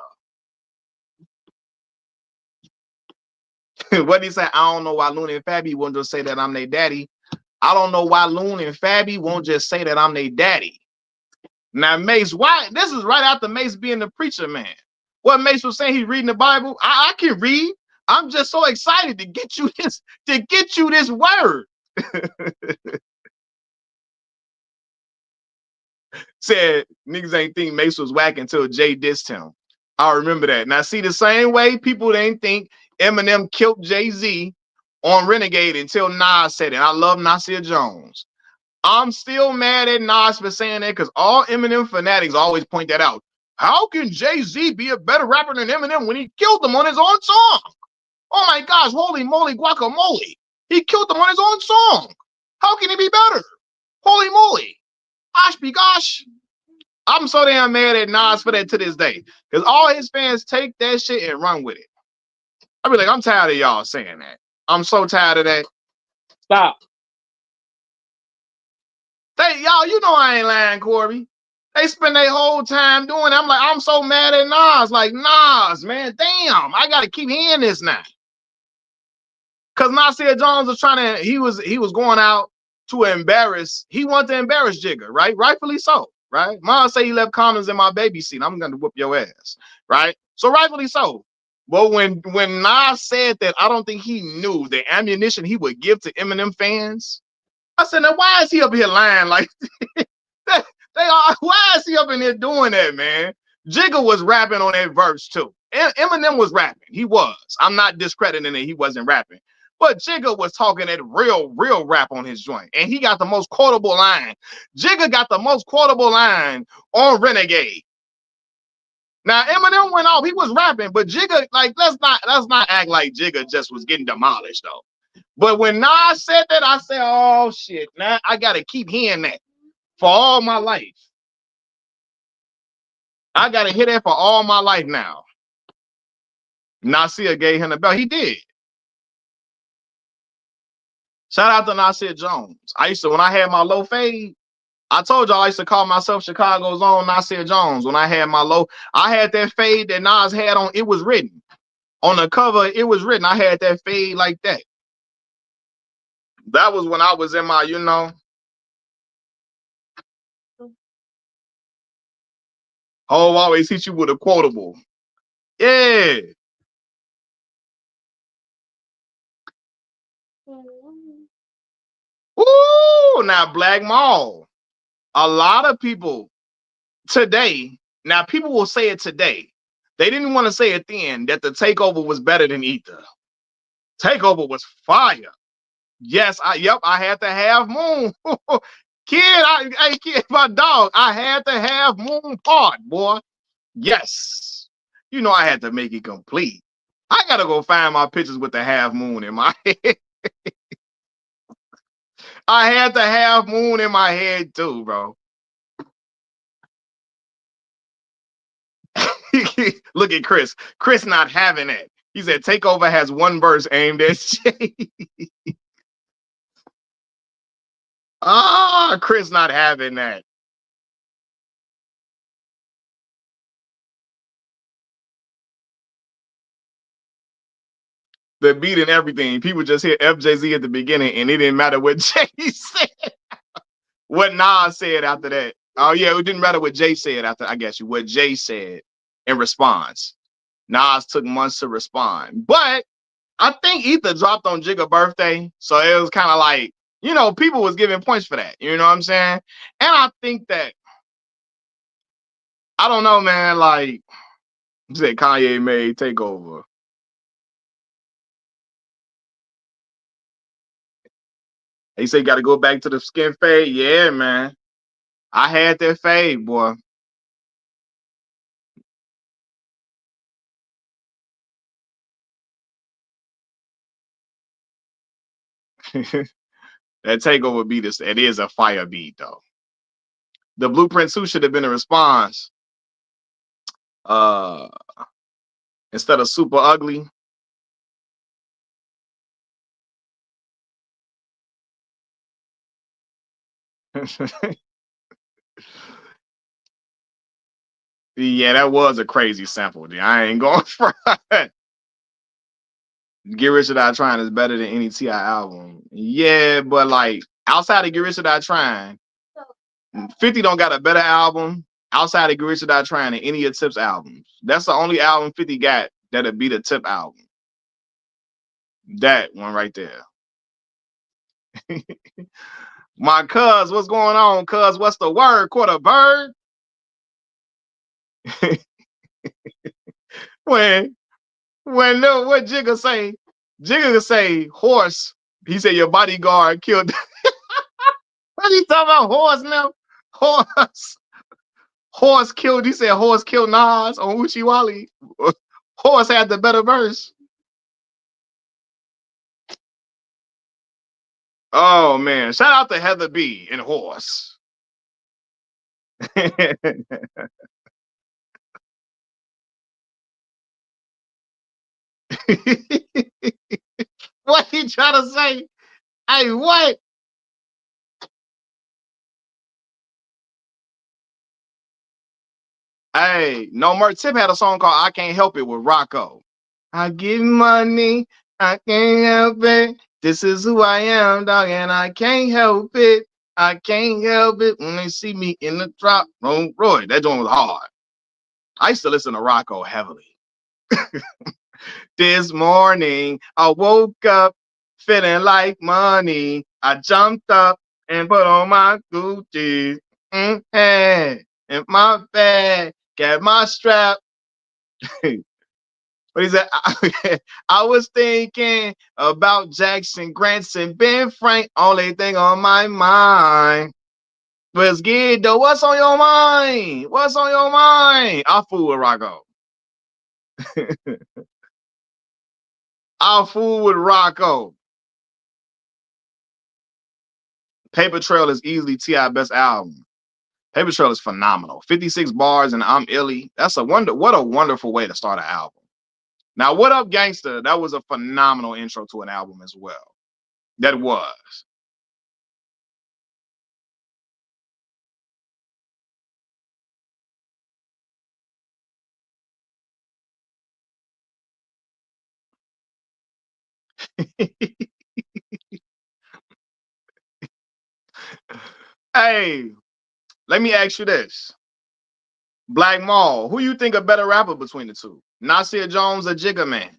What did he say? I don't know why Looney and Fabby won't just say that I'm their daddy. I don't know why Looney and Fabby won't just say that I'm their daddy. Now, Mace, why? This is right after Mace being the preacher man. What Mace was saying, he's reading the Bible. I can read. I'm just so excited to get you this word. Said niggas ain't think Mace was whack until Jay dissed him. I remember that. Now, see, the same way people didn't think Eminem killed Jay-Z on Renegade until Nas said it. I love Nasir Jones. I'm still mad at Nas for saying that because all Eminem fanatics always point that out. How can Jay-Z be a better rapper than Eminem when he killed him on his own song? Oh my gosh, holy moly guacamole. He killed him on his own song. How can he be better? Holy moly. Gosh be gosh. I'm so damn mad at Nas for that to this day. Because all his fans take that shit and run with it. I be like, I'm tired of y'all saying that. I'm so tired of that. Stop. Y'all, you know I ain't lying, Corby. They spend their whole time doing it. I'm like, I'm so mad at Nas. Like, Nas, man, damn, I gotta keep hearing this now. Cause Nasir Jones was trying to, he was going out to embarrass, he wanted to embarrass Jigga, right? Rightfully so, right? Mom say he left condoms in my baby seat. I'm gonna whoop your ass, right? So rightfully so. But when Nas said that, I don't think he knew the ammunition he would give to Eminem fans. I said, now why is he up here lying like why is he up in here doing that, man? Jigga was rapping on that verse too. Eminem was rapping. He was. I'm not discrediting it. He wasn't rapping. But Jigga was talking that real rap on his joint. And he got the most quotable line. Jigga got the most quotable line on Renegade. Now Eminem went off. He was rapping, but Jigga, like, let's not act like Jigga just was getting demolished though. But when Nas said that, I said, oh shit, now I gotta keep hearing that for all my life. I gotta hear that for all my life now. Nasir gave him the belt. He did. Shout out to Nasir Jones. I used to, when I had my low fade, I told y'all I used to call myself Chicago's own Nasir Jones. When I had my low, I had that fade that Nas had on, it was written. On the cover, it was written. I had that fade like that. That was when I was in my, you know. Oh, always hit you with a quotable. Yeah. Ooh, now Black Mall. A lot of people today, now people will say it today. They didn't want to say it then that the takeover was better than Ether. Takeover was fire. Yes, I had to have Moon. Kid, my dog, I had to have Moon part, boy. Yes. You know I had to make it complete. I gotta go find my pictures with the half moon in my head. I had the half moon in my head too, bro. Look at Chris. Chris not having it. He said Takeover has one verse aimed at Jay. Chris not having that. The beat and everything. People just hear FJZ at the beginning and it didn't matter what Jay said. What Nas said after that. Oh, yeah, it didn't matter what Jay said after, I guess you, what Jay said in response. Nas took months to respond. But I think Ether dropped on Jigga birthday. So it was kind of like, you know, people was giving points for that. You know what I'm saying? And I think that, I don't know, man, like, you said Kanye made Takeover. He said, got to go back to the skin fade. Yeah, man. I had that fade, boy. That Takeover beat is, it is a fire beat, though. The Blueprint 2 should have been a response. Uh, Instead of Super Ugly. Yeah, that was a crazy sample. I ain't going for it. Get Rich or Die Trying is better than any T.I. album. Yeah, but like outside of Get Rich or Die Trying, 50 don't got a better album outside of Get Rich or Die Trying than any of Tip's albums. That's the only album 50 got that'll beat a Tip album. That one right there. My cuz, what's going on, cuz? What's the word? Quarter bird? when no, what Jigga say? Jigga say horse. He said your bodyguard killed. What he talking about? Horse now? Horse. Horse killed. He said horse killed Nas on Uchi Wally. Horse had the better verse. Oh man. Shout out to Heather B and Horse. What he trying to say? Hey, what? Hey, No Mer Tip had a song called I Can't Help It with Rocco. I get money, I can't help it. This is who I am, dog, and I can't help it. I can't help it when they see me in the drop. Oh, Roy, that joint was hard. I used to listen to Rocco heavily. This morning, I woke up feeling like money. I jumped up and put on my Gucci. In my bag, got my strap. What he said, I was thinking about Jackson Grants and Ben Frank. Only thing on my mind was Guido. What's on your mind? What's on your mind? I'll fool with Rocco. I'll fool with Rocco. Paper Trail is easily T.I. best album. Paper Trail is phenomenal. 56 bars and I'm Illy. That's a wonder. What a wonderful way to start an album. Now, What Up Gangsta? That was a phenomenal intro to an album as well. That was. Hey, let me ask you this. Black Mall, who you think a better rapper between the two? Nasir Jones or Jigga Man?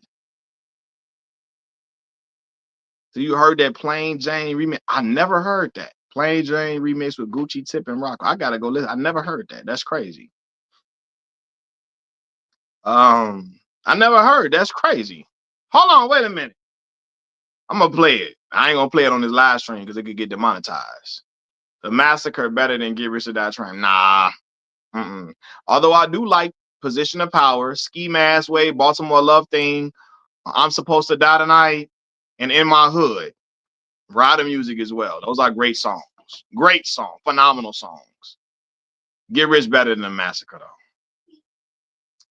So you heard that Plain Jane remix? I never heard that. Plain Jane remix with Gucci, Tip, and Rock. I gotta go listen. I never heard that. That's crazy. I never heard. That's crazy. Hold on, wait a minute. I'm gonna play it. I ain't gonna play it on this live stream because it could get demonetized. The Massacre better than Get Rich or Die Trying. Nah. Mm-mm. Although I do like Position of Power, Ski Mask Way, Baltimore Love Thing, I'm Supposed to Die Tonight, and In My Hood. Rider Music as well. Those are great songs. Great song. Phenomenal songs. Get Rich better than the Massacre though.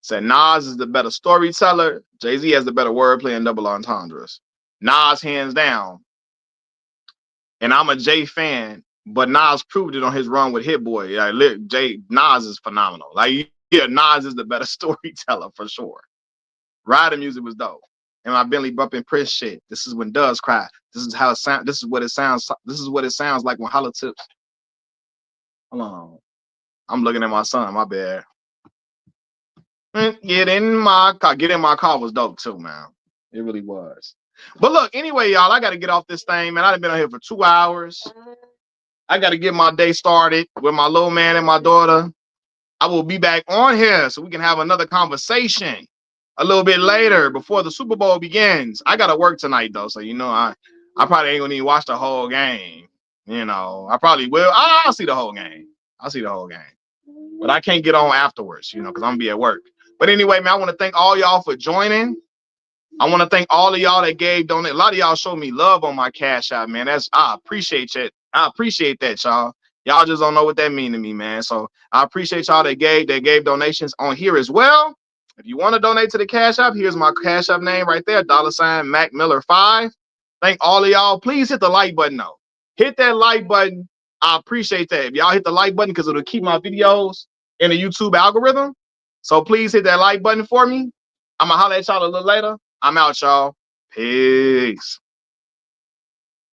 Said Nas is the better storyteller. Jay-Z has the better wordplay and double entendres. Nas hands down. And I'm a Jay fan, but Nas proved it on his run with Hit Boy. Nas is phenomenal. Like, yeah, Nas is the better storyteller for sure. Rider Music was dope. And my Bentley bumping Prince shit. This is when doves cry. This is how it sounds. This is what it sounds. This is what it sounds like when Hollow Tips. Hold on. I'm looking at my son. My bad. Get in my car. Get in my car was dope too, man. It really was. But look, anyway, y'all, I got to get off this thing, man. I've been on here for 2 hours. I got to get my day started with my little man and my daughter. I will be back on here so we can have another conversation a little bit later before the Super Bowl begins. I got to work tonight, though, so I probably ain't gonna even watch the whole game. I probably will. I'll see the whole game. I'll see the whole game. But I can't get on afterwards, because I'm gonna be at work. But anyway, man, I want to thank all y'all for joining. I want to thank all of y'all that gave donate. A lot of y'all showed me love on my Cash App, man. I appreciate it. I appreciate that, y'all. Y'all just don't know what that mean to me, man. So I appreciate y'all that gave donations on here as well. If you want to donate to the Cash App, here's my Cash App name right there, $ Mac Miller 5. Thank all of y'all. Please hit the like button though. Hit that like button. I appreciate that. If y'all hit the like button, because it'll keep my videos in the YouTube algorithm. So please hit that like button for me. I'm gonna holler at y'all a little later. I'm out, y'all. Peace.